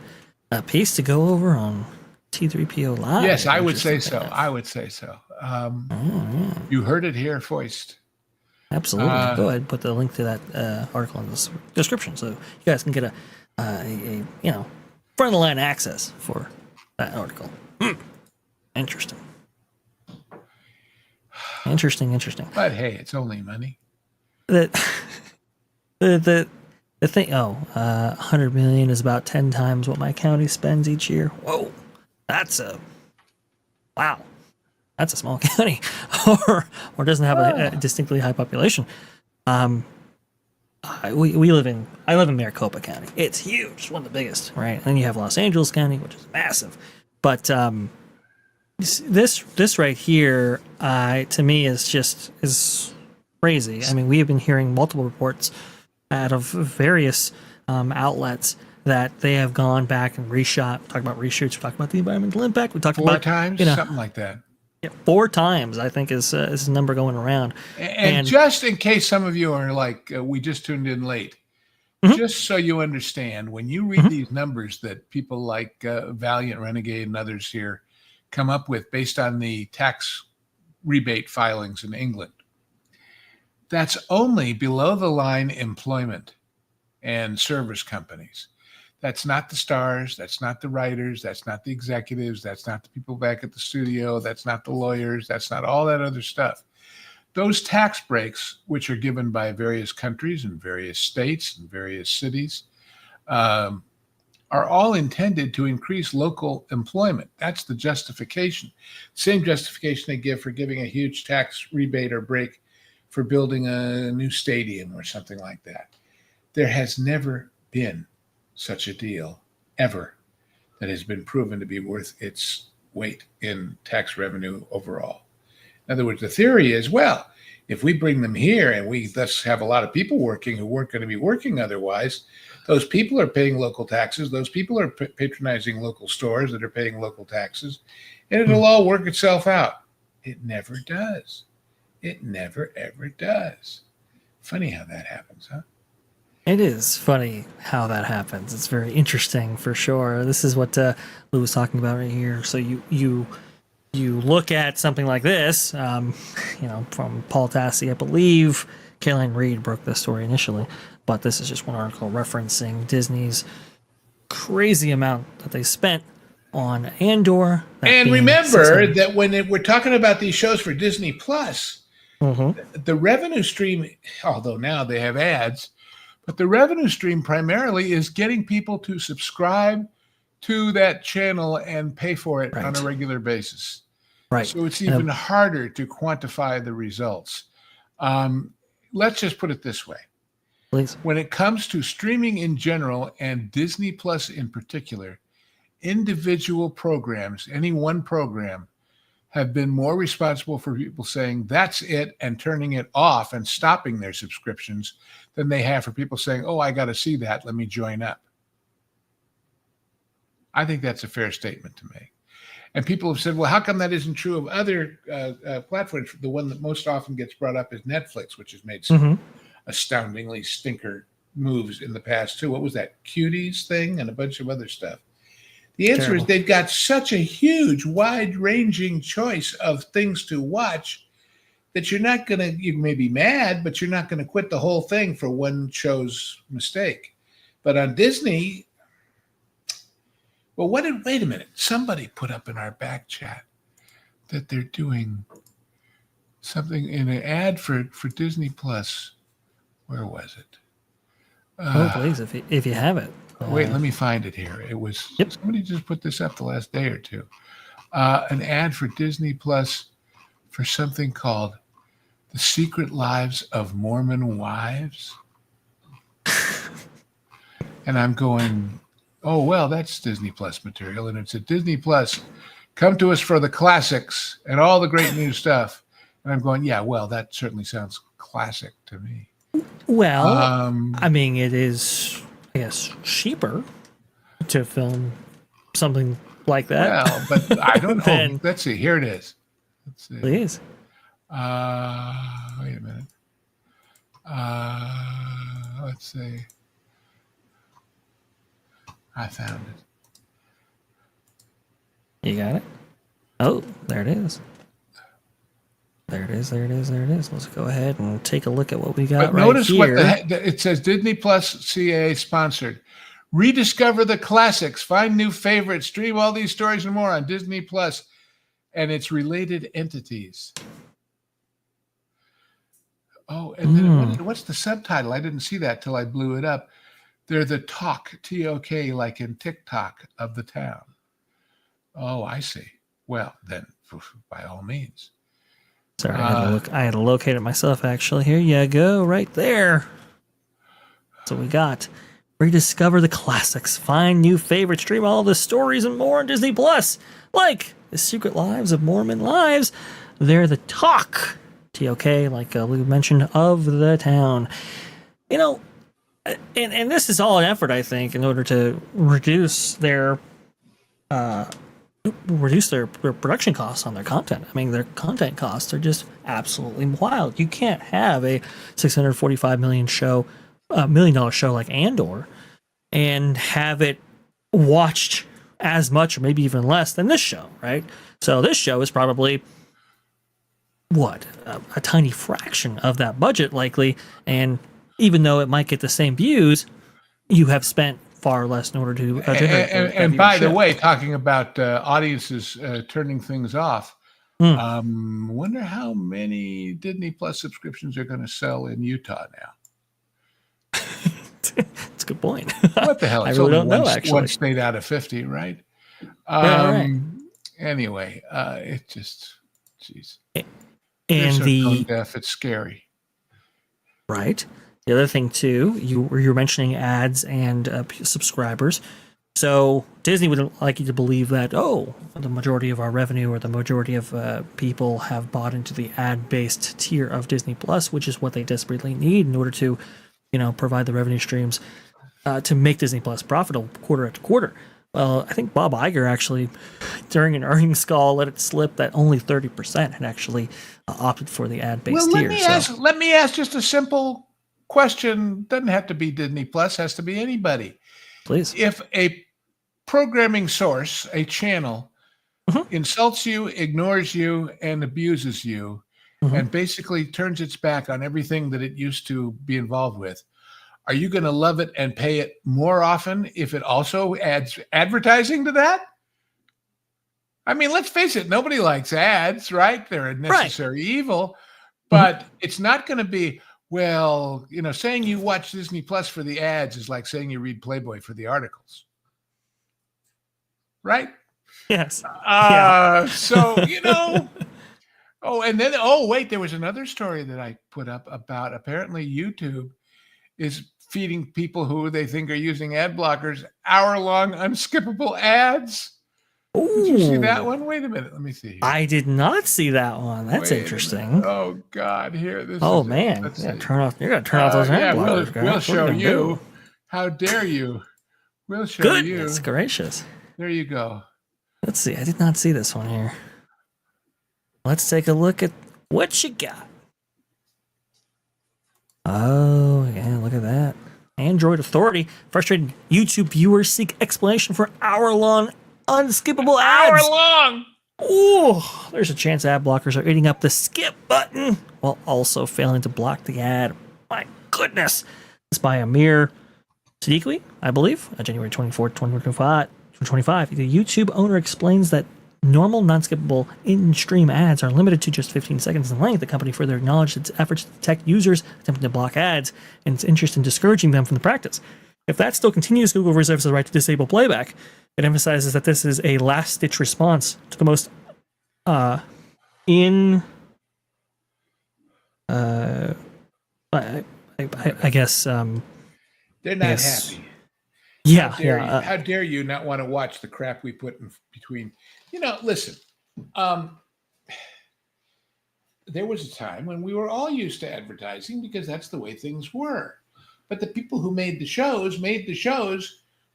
piece to go over on T3PO Live. Yes, I would say Interesting so. enough. I would say so. Oh, yeah. You heard it here first. Absolutely. Go ahead and put the link to that article in the description so you guys can get a front of the line access for that article. Interesting. Interesting. But hey, it's only money. The thing. 100 million is about 10 times what my county spends each year. Whoa, that's a small county, or doesn't have a distinctly high population. I live in Maricopa County. It's huge, it's one of the biggest, right? And then you have Los Angeles County, which is massive. But this right here, to me, is crazy. I mean, we have been hearing multiple reports out of various outlets that they have gone back and reshot. We talked about reshoots. We talked about the environmental impact. We talked Four about times, something like that. Yeah, 4 times, I think, is the number going around. And just in case some of you are like, we just tuned in late, just so you understand, when you read these numbers that people like Valiant, Renegade, and others here come up with based on the tax rebate filings in England, that's only below the line employment and service companies. That's not the stars. That's not the writers. That's not the executives. That's not the people back at the studio. That's not the lawyers. That's not all that other stuff. Those tax breaks, which are given by various countries and various states and various cities, are all intended to increase local employment. That's the justification. Same justification they give for giving a huge tax rebate or break for building a new stadium or something like that. There has never been such a deal ever that has been proven to be worth its weight in tax revenue overall. In other words, the theory is, well, if we bring them here and we thus have a lot of people working who weren't going to be working otherwise, those people are paying local taxes. Those people are patronizing local stores that are paying local taxes, and it'll all work itself out. It never does. It never, ever does. Funny how that happens, huh? It is funny how that happens. It's very interesting for sure. This is what Lou was talking about right here. So you look at something like this, from Paul Tassi, I believe. Caroline Reed broke this story initially, but this is just one article referencing Disney's crazy amount that they spent on Andor. And remember that when we're talking about these shows for Disney Plus, the revenue stream, although now they have ads, but the revenue stream primarily is getting people to subscribe to that channel and pay for it on a regular basis. Right. So it's even harder to quantify the results. Let's just put it this way. Please. When it comes to streaming in general and Disney Plus in particular, individual programs, any one program, have been more responsible for people saying that's it and turning it off and stopping their subscriptions than they have for people saying, oh, I got to see that. Let me join up. I think that's a fair statement to make. And people have said, well, how come that isn't true of other platforms? The one that most often gets brought up is Netflix, which has made some astoundingly stinker moves in the past too. What was that Cuties thing and a bunch of other stuff? The answer is they've got such a huge, wide-ranging choice of things to watch that you're not going to, you may be mad, but you're not going to quit the whole thing for one show's mistake. But on Disney, well, wait a minute. Somebody put up in our back chat that they're doing something in an ad for Disney Plus. Where was it? Please, if you have it. Wait, let me find it here. It was somebody just put this up the last day or two. An ad for Disney Plus for something called The Secret Lives of Mormon Wives. And I'm going, oh, well, that's Disney Plus material. And it's a Disney Plus. Come to us for the classics and all the great new stuff. And I'm going, yeah, well, that certainly sounds classic to me. Well, I mean, it is, I guess, cheaper to film something like that. Well, but I don't know. Let's see. Here it is. Let's see. Please. Wait a minute. Let's see. I found it. You got it? Oh, there it is. There it is. Let's go ahead and take a look at what we got But right notice here. it says Disney Plus CAA sponsored. Rediscover the classics, find new favorites, stream all these stories and more on Disney Plus and its related entities. Oh, and then what's the subtitle? I didn't see that till I blew it up. They're the talk, T-O-K, like in TikTok of the town. Oh, I see. Well, then, by all means. Sorry, I had to locate it myself, actually. Here you go, right there. That's what we got. Rediscover the classics, find new favorites, stream all the stories and more on Disney Plus, like The Secret Lives of Mormon Lives. They're the talk, T-O-K, like we mentioned, of the town. You know, and this is all an effort, I think, in order to reduce their production costs on their content. I mean, their content costs are just absolutely wild. You can't have a $645 million show like Andor and have it watched as much or maybe even less than this show, right? So this show is probably a tiny fraction of that budget likely, and even though it might get the same views, you have spent far less in order to generate and by the way, talking about audiences turning things off, wonder how many Disney Plus subscriptions are going to sell in Utah now. That's a good point. What the hell? It's I really only don't know, actually. one state out of 50, right? Right. Anyway, it just, jeez. And so tone deaf, it's scary. Right. The other thing too, you were mentioning ads and subscribers. So Disney would like you to believe that the majority of our revenue or the majority of people have bought into the ad-based tier of Disney Plus, which is what they desperately need in order to, provide the revenue streams to make Disney Plus profitable quarter after quarter. Well, I think Bob Iger actually, during an earnings call, let it slip that only 30% had actually opted for the ad-based tier. Let me ask just a simple question. Doesn't have to be Disney Plus, has to be anybody. Please. If a programming source, a channel, insults you, ignores you, and abuses you, and basically turns its back on everything that it used to be involved with, are you going to love it and pay it more often if it also adds advertising to that? I mean, let's face it, nobody likes ads, right? They're a necessary evil, but it's not going to be, saying you watch Disney Plus for the ads is like saying you read Playboy for the articles. Right? Yes. So, and then, wait, there was another story that I put up about apparently YouTube is feeding people who they think are using ad blockers hour-long unskippable ads. Ooh. Did you see that one? Wait a minute. Let me see. Here. I did not see that one. That's interesting. Oh God! Here, this. Oh man! You're gonna turn off those ad blockers. We'll show you. How dare you? We'll show you. Goodness gracious! There you go. Let's see. I did not see this one here. Let's take a look at what you got. Oh yeah! Look at that. Android Authority. Frustrated YouTube viewers seek explanation for hour-long unskippable ads. Hour-long. Ooh, there's a chance ad blockers are eating up the skip button while also failing to block the ad. My goodness. This by Amir Siddiqui, I believe, January 24th, 2025. The YouTube owner explains that normal non-skippable in-stream ads are limited to just 15 seconds in length. The company further acknowledged its efforts to detect users attempting to block ads and its interest in discouraging them from the practice. If that still continues, Google reserves the right to disable playback. It emphasizes that this is a last-ditch response to the most I guess they're not happy. Yeah, how dare you not want to watch the crap we put in between? Listen. There was a time when we were all used to advertising because that's the way things were. But the people who made the shows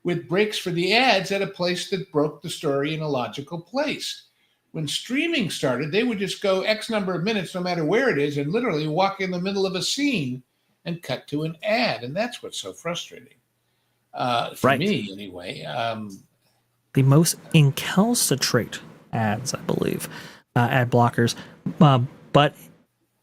with breaks for the ads at a place that broke the story in a logical place. When streaming started, they would just go X number of minutes, no matter where it is, and literally walk in the middle of a scene and cut to an ad. And that's what's so frustrating. for Right. me anyway. The most incalcitrate ads, I believe, ad blockers. But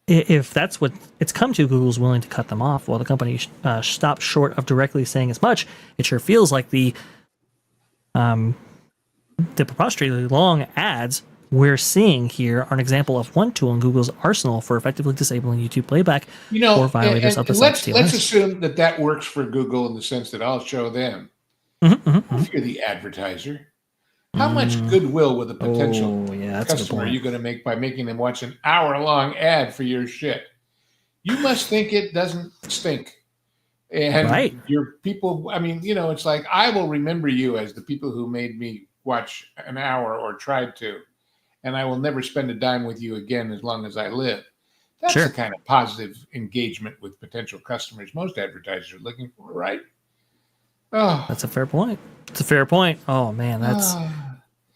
if that's what it's come to, Google's willing to cut them off. While the company stopped short of directly saying as much, it sure feels like the preposterously long ads we're seeing here are an example of one tool in Google's arsenal for effectively disabling YouTube playback for violators of the And site's let's TLS. assume that works for Google in the sense that I'll show them. Mm-hmm, mm-hmm. If you're the advertiser, how much goodwill with a potential that's customer a are good you going to make by making them watch an hour-long ad for your shit? You must think it doesn't stink. And right. your people, I mean, it's like I will remember you as the people who made me watch an hour or tried to, and I will never spend a dime with you again as long as I live. That's Sure. the kind of positive engagement with potential customers most advertisers are looking for, right? Oh, That's a fair point. It's a fair point. Oh man, that's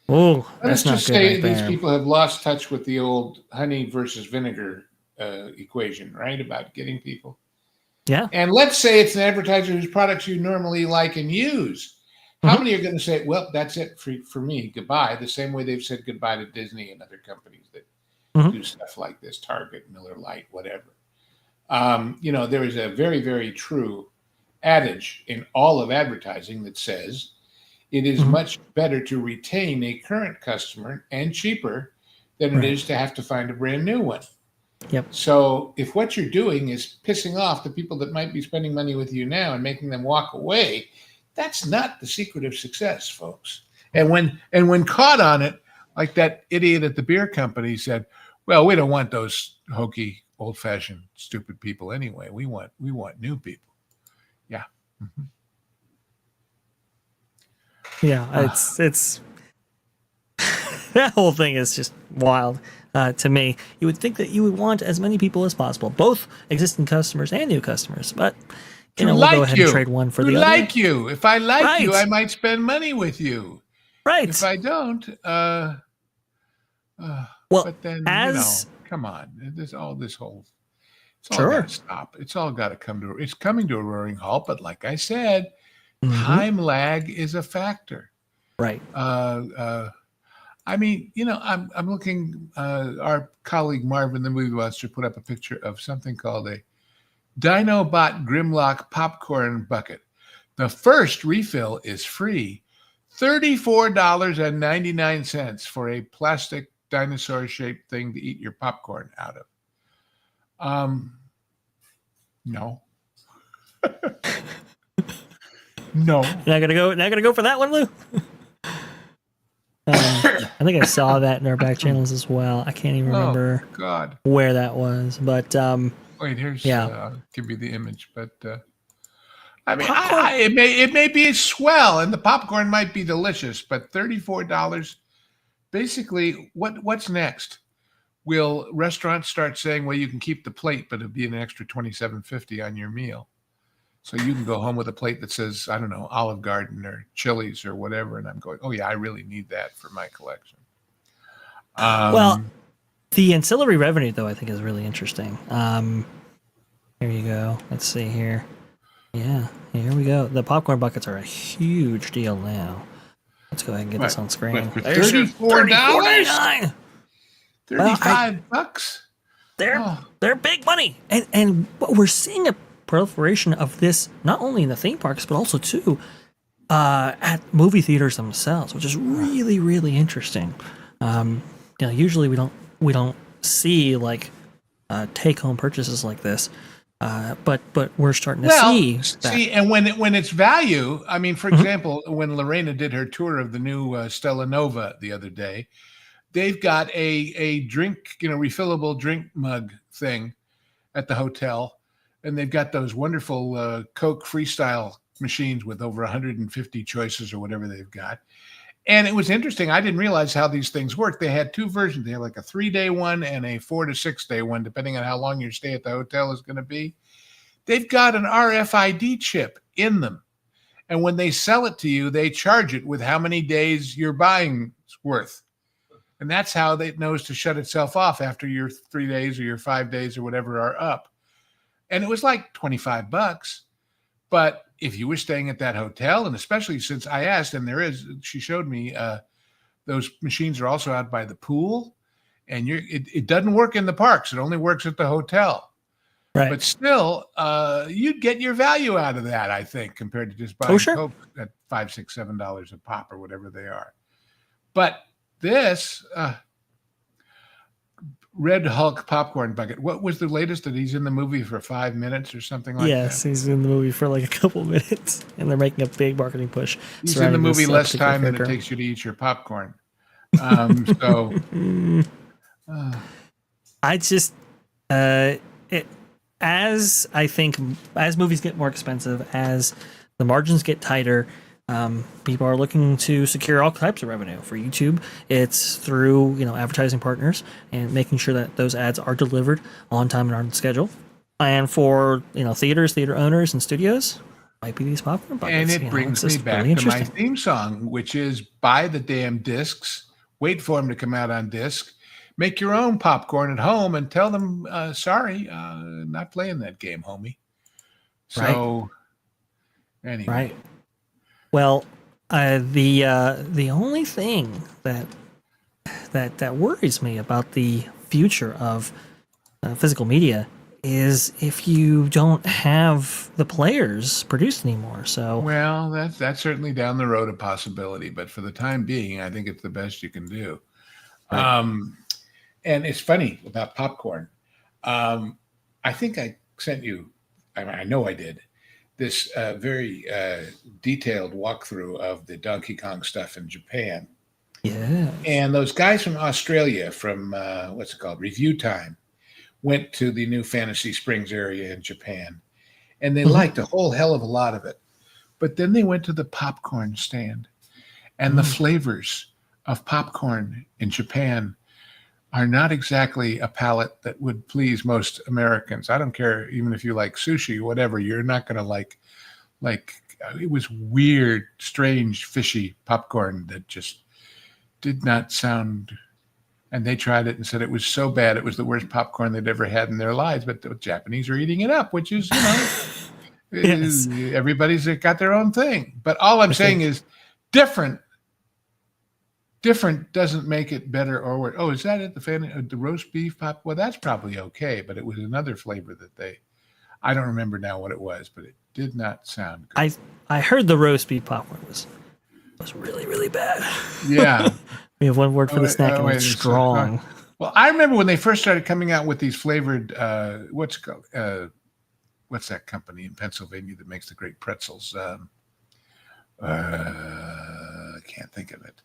let that's us not just good say right these there. people have lost touch with the old honey versus vinegar equation, right? About getting people. Yeah. And let's say it's an advertiser whose products you normally like and use. How Mm-hmm. many are going to say, well, that's it for me, goodbye, the same way they've said goodbye to Disney and other companies that do stuff like this, Target, Miller Lite, whatever. There is a very, very true adage in all of advertising that says it is much better to retain a current customer and cheaper than it is to have to find a brand new one. Yep. So if what you're doing is pissing off the people that might be spending money with you now and making them walk away, that's not the secret of success, folks. And when caught on it, like that idiot at the beer company said, well, we don't want those hokey, old-fashioned, stupid people anyway. We want new people. Yeah. Mm-hmm. Yeah, it's that whole thing is just wild to me. You would think that you would want as many people as possible, both existing customers and new customers, but we'll go ahead and trade one for the other. Like you. If I like you, I might spend money with you. Right. If I don't, well, but then as come on, this whole it's all sure got to stop. It's all got to it's coming to a roaring halt. But like I said, time lag is a factor. Right. I mean, I'm looking. Our colleague Marvin, the movie watcher, put up a picture of something called a Dinobot Grimlock popcorn bucket. The first refill is free, $34.99 for a plastic dinosaur-shaped thing to eat your popcorn out of. No. No. Not gonna go for that one, Lou. I think I saw that in our back channels as well. I can't even remember where that was, but wait, here's give you the image, but I mean, it may be swell, and the popcorn might be delicious, but $34. Basically, what's next? Will restaurants start saying, well, you can keep the plate, but it'll be an extra $27.50 on your meal? So you can go home with a plate that says, I don't know, Olive Garden or Chili's or whatever. And I'm going, oh, yeah, I really need that for my collection. Well, the ancillary revenue, though, I think is really interesting. Here you go. Let's see here. Yeah, here we go. The popcorn buckets are a huge deal now. Let's go ahead and get this on screen. For $34? $35? They're big money. And we're seeing a proliferation of this not only in the theme parks but also too at movie theaters themselves, which is really, really interesting. Usually we don't see like take home purchases like this, but we're starting to see that. And when it's value, I mean, for example, when Lorena did her tour of the new Stella Nova the other day, they've got a drink, refillable drink mug thing at the hotel. And they've got those wonderful Coke Freestyle machines with over 150 choices or whatever they've got. And it was interesting. I didn't realize how these things work. They had two versions. They had like a 3-day one and a 4 to 6 day one, depending on how long your stay at the hotel is going to be. They've got an RFID chip in them. And when they sell it to you, they charge it with how many days your buying is worth. And that's how it knows to shut itself off after your 3 days or your 5 days or whatever are up. And it was like $25, But if you were staying at that hotel, and especially since I asked, and she showed me those machines are also out by the pool, and it doesn't work in the parks. It only works at the hotel. Right. But still, you'd get your value out of that, I think, compared to just buying Coke at $5, $6, $7 a pop or whatever they are. But this Red Hulk popcorn bucket. What was the latest that he's in the movie for 5 minutes or something like that? Yes, he's in the movie for like a couple minutes, and they're making a big marketing push. He's in the movie less time than it takes you to eat your popcorn. I just as movies get more expensive, as the margins get tighter, people are looking to secure all types of revenue. For YouTube, it's through advertising partners and making sure that those ads are delivered on time and on schedule. And for theater owners and studios, might be these popcorn buckets. And it brings me back to my theme song, which is buy the damn discs, wait for them to come out on disc, make your own popcorn at home, and tell them, sorry, not playing that game, homie. So, anyway. Right. Well, the only thing that worries me about the future of physical media is if you don't have the players produced anymore. So, well, that's certainly down the road a possibility, but for the time being, I think it's the best you can do. Right. And it's funny about popcorn. I think I sent you. I know I did. This very detailed walkthrough of the Donkey Kong stuff in Japan. Yeah. And those guys from Australia, from what's it called, Review Time, went to the New Fantasy Springs area in Japan. And they liked a whole hell of a lot of it. But then they went to the popcorn stand. And the flavors of popcorn in Japan are not exactly a palate that would please most Americans. I don't care, even if you like sushi, whatever, you're not going to like it was weird, strange, fishy popcorn that just did not sound, and they tried it and said it was so bad, it was the worst popcorn they'd ever had in their lives, but the Japanese are eating it up, which is, yes. Everybody's got their own thing. But all I'm saying is different doesn't make it better or worse. Oh, is that it? The roast beef pop? Well, that's probably okay, but it was another flavor that I don't remember now what it was, but it did not sound good. I heard the roast beef popcorn was really, really bad. Yeah. We have one word for the snack, and it's strong. Well, I remember when they first started coming out with these flavored, what's that company in Pennsylvania that makes the great pretzels? I can't think of it.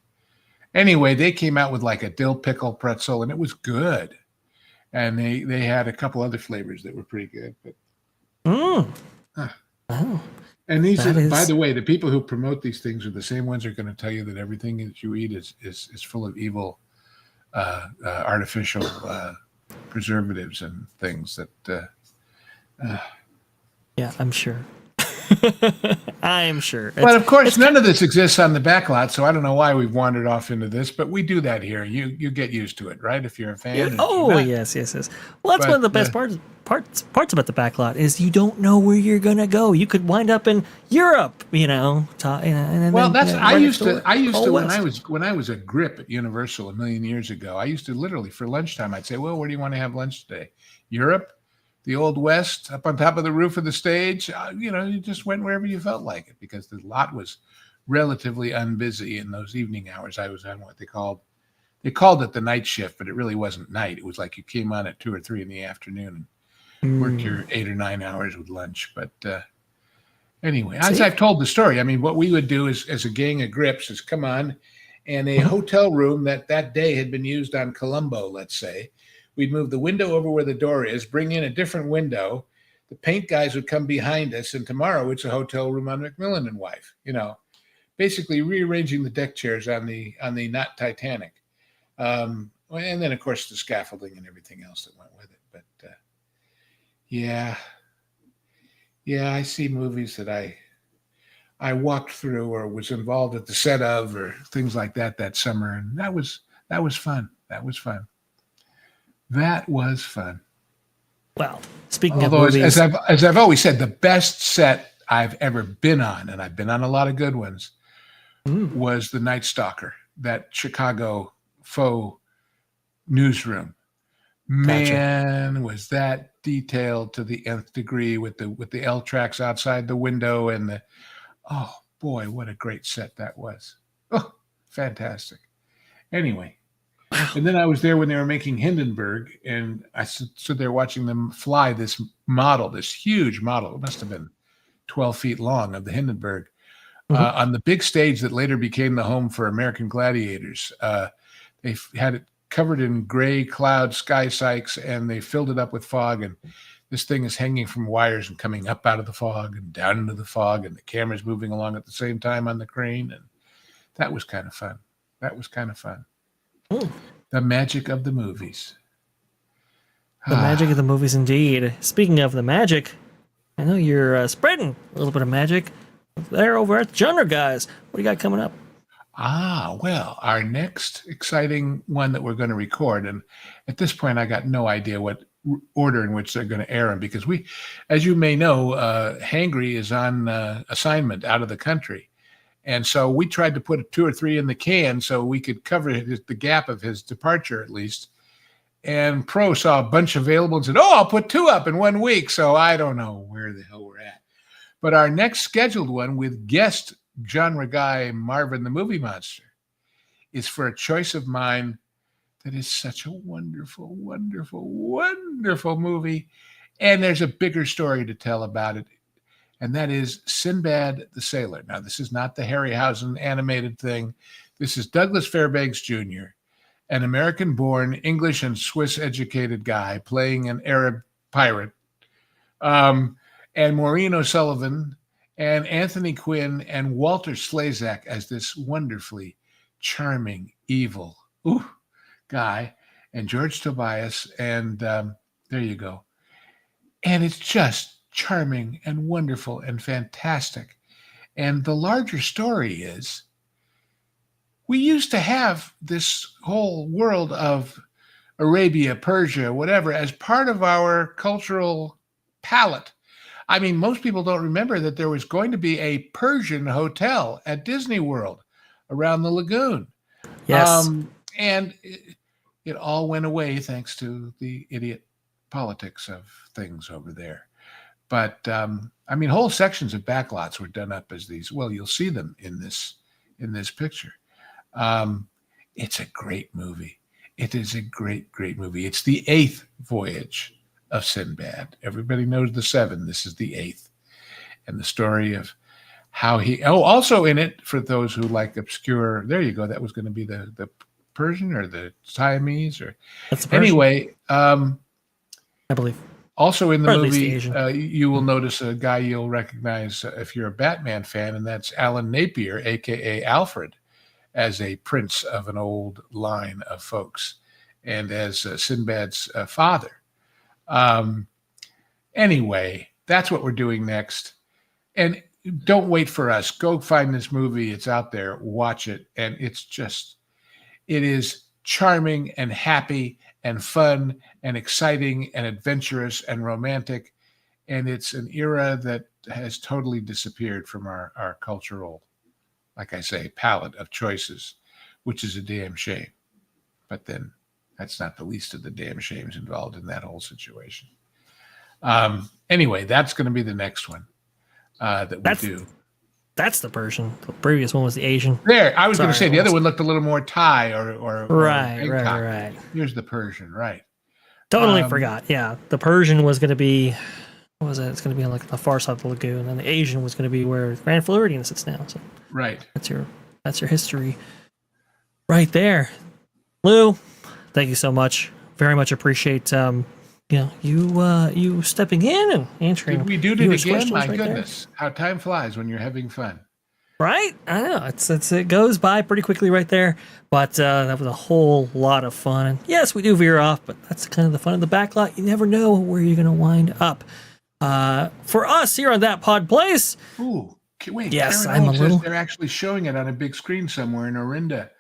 Anyway, they came out with like a dill pickle pretzel, and it was good. And they had a couple other flavors that were pretty good. But and these by the way, the people who promote these things are the same ones who are going to tell you that everything that you eat is full of evil, artificial preservatives and things that. Yeah, I'm sure. I'm sure. But of course, none of this exists on the Backlot, so I don't know why we've wandered off into this, but we do that here. You get used to it, right? If you're a fan. Yeah. Oh, yes. Well, that's one of the best parts about the Backlot is you don't know where you're gonna go. You could wind up in Europe, I used to when I was a grip at Universal a million years ago. I used to literally for lunchtime I'd say, "Well, where do you want to have lunch today? Europe? The Old West, up on top of the roof of the stage?" You just went wherever you felt like it because the lot was relatively unbusy in those evening hours. I was on what they called it the night shift, but it really wasn't night. It was like you came on at 2 or 3 in the afternoon and worked your 8 or 9 hours with lunch. But anyway, as I've told the story, I mean, what we would do is, as a gang of grips, is come on, and a hotel room that day had been used on Colombo, let's say. We'd move the window over where the door is, bring in a different window. The paint guys would come behind us, and tomorrow it's a hotel room on Macmillan and Wife. Basically rearranging the deck chairs on the not Titanic, and then of course the scaffolding and everything else that went with it. But yeah, I see movies that I walked through or was involved at the set of or things like that summer, and that was fun. That was fun. Well, speaking of movies, as I've always said, the best set I've ever been on, and I've been on a lot of good ones, Mm, was the Night Stalker, that Chicago faux newsroom. gotcha. Man, was that detailed to the nth degree with the L tracks outside the window and the oh boy, what a great set that was. Oh, fantastic. Anyway, Wow. and then I was there when they were making Hindenburg, and I stood there watching them fly this model, this huge model. It must have been 12 feet long of the Hindenburg Hmm. on the big stage that later became the home for American Gladiators. They had it covered in gray cloud sky sykes, and they filled it up with fog. And this thing is hanging from wires and coming up out of the fog and down into the fog, and the camera's moving along at the same time on the crane. And that was kind of fun. That was kind of fun. Mm. The magic of the movies. The magic of the movies, indeed. Speaking of the magic, I know you're spreading a little bit of magic there over at the Genre Guys. What do you got coming up? Well, our next exciting one that we're going to record, and at this point, I got no idea what order in which they're going to air them because we, as you may know, Hangry is on assignment out of the country. And so we tried to put 2 or 3 in the can so we could cover the gap of his departure at least. And Pro saw a bunch available and said, "Oh, I'll put 2 up in 1 week." So I don't know where the hell we're at. But our next scheduled one with guest genre guy Marvin the Movie Monster is for a choice of mine that is such a wonderful, wonderful, wonderful movie. And there's a bigger story to tell about it. And that is Sinbad the Sailor. Now, this is not the Harryhausen animated thing. This is Douglas Fairbanks Jr., an American-born, English and Swiss-educated guy playing an Arab pirate, and Maureen O'Sullivan and Anthony Quinn and Walter Slezak as this wonderfully charming, evil guy, and George Tobias, and there you go. And it's just charming and wonderful and fantastic. And the larger story is we used to have this whole world of Arabia, Persia, whatever, as part of our cultural palette. I mean, most people don't remember that there was going to be a Persian hotel at Disney World around the lagoon. Yes. And it all went away thanks to the idiot politics of things over there. But I mean, whole sections of backlots were done up as these. Well, you'll see them in this picture. It's a great movie. It is a great, great movie. It's the 8th voyage of Sinbad. Everybody knows the 7. This is the 8th. And the story of how he, also in it, for those who like obscure, there you go. That was going to be the Persian or the Siamese or That's the Persian, anyway. I believe. Also in the Or at least the movie, Asian. you will notice a guy you'll recognize if you're a Batman fan, and that's Alan Napier, a.k.a. Alfred, as a prince of an old line of folks, and as Sinbad's father. Anyway, that's what we're doing next. And don't wait for us. Go find this movie. It's out there. Watch it. And it is charming and happy and fun and exciting and adventurous and romantic. And it's an era that has totally disappeared from our cultural, like I say, palette of choices, which is a damn shame. But then that's not the least of the damn shames involved in that whole situation. Anyway, that's going to be the next one that we do. That's the Persian. The previous one was the Asian. There, I was going to say the other one looked a little more Thai or Right. Here's the Persian, right? Totally forgot. Yeah, the Persian was going to be, what was it? It's going to be on like the far side of the lagoon, and the Asian was going to be where Grand Floridian sits now. So right, that's your history, right there. Lou, thank you so much. Very much appreciate you stepping in and answering. Did we do it again? My right goodness, how time flies when you're having fun. Right? I know. It goes by pretty quickly right there. But that was a whole lot of fun. And yes, we do veer off, but that's kind of the fun of the backlot. You never know where you're going to wind up. For us here on That Pod Place. Ooh, wait. Yes, Karen I'm a little. They're actually showing it on a big screen somewhere in Orinda.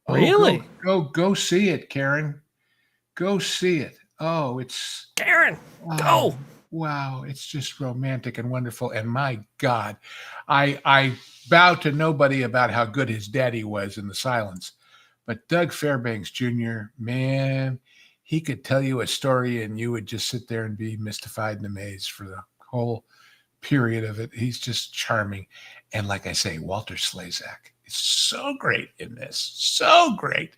Oh, Really? Go see it, Karen. Go see it. Oh, it's Karen, go. wow, it's just romantic and wonderful. And my God, I bow to nobody about how good his daddy was in the silence. But Doug Fairbanks Jr., man, he could tell you a story and you would just sit there and be mystified and amazed for the whole period of it. He's just charming. And like I say, Walter Slezak is so great in this. So great.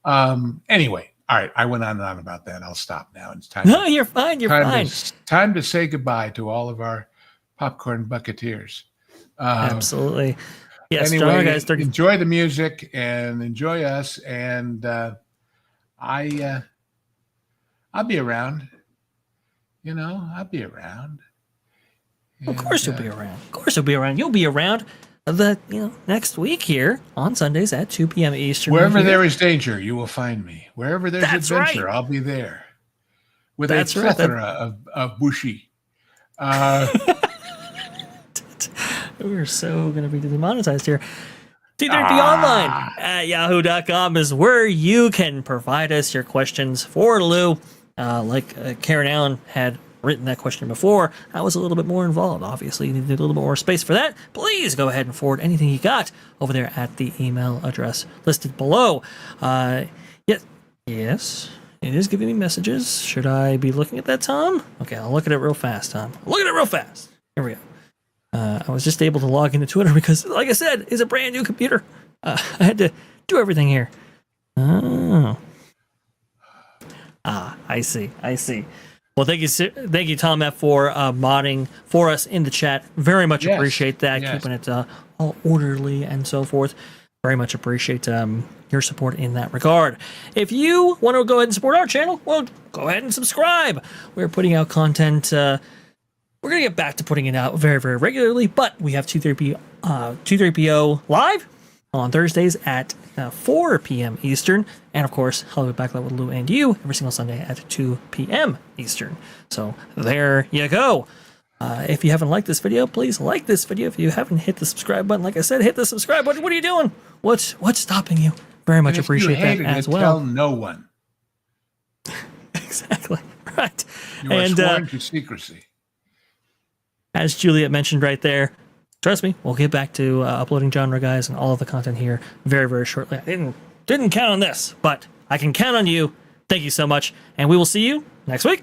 Anyway, all right. I went on and on about that. I'll stop now. It's time. No, you're fine. You're fine. Time to say goodbye to all of our popcorn bucketeers. Absolutely. Yes, anyway, guys, enjoy the music and enjoy us. And I'll be around. You know, I'll be around. Of course you'll be around. Of course you'll be around. You'll be around next week here on Sundays at 2 p.m. Eastern. Wherever there is danger, you will find me. Wherever there's adventure, I'll be there. With a plethora of Bushi. We're so going to be demonetized here. T3P Online at yahoo.com is where you can provide us your questions for Lou. Like Karen Allen had written that question before. I was a little bit more involved. Obviously, you needed a little bit more space for that. Please go ahead and forward anything you got over there at the email address listed below. Yes, it is giving me messages. Should I be looking at that, Tom? Okay, I'll look at it real fast, Tom. Look at it real fast. Here we go. I was just able to log into Twitter because, like I said, it's a brand new computer. I had to do everything here. Oh. I see. Well, thank you, Tom F, for modding for us in the chat. Very much appreciate that, keeping it all orderly and so forth. Very much appreciate your support in that regard. If you want to go ahead and support our channel, well, go ahead and subscribe. We're putting out content. We're going to get back to putting it out very, very regularly, but we have 2-3PO live on Thursdays at 4 p.m. Eastern. And of course, Hollywood Backlot with Lou and you every single Sunday at 2 p.m. Eastern. So there you go. If you haven't liked this video, please like this video. If you haven't hit the subscribe button, like I said, hit the subscribe button. What are you doing? What's stopping you? Very much appreciate that as well. Tell no one. Exactly. Right. You are sworn to secrecy. As Juliet mentioned right there, trust me, we'll get back to uploading Genre Guys and all of the content here very, very shortly. I didn't count on this, but I can count on you. Thank you so much, and we will see you next week.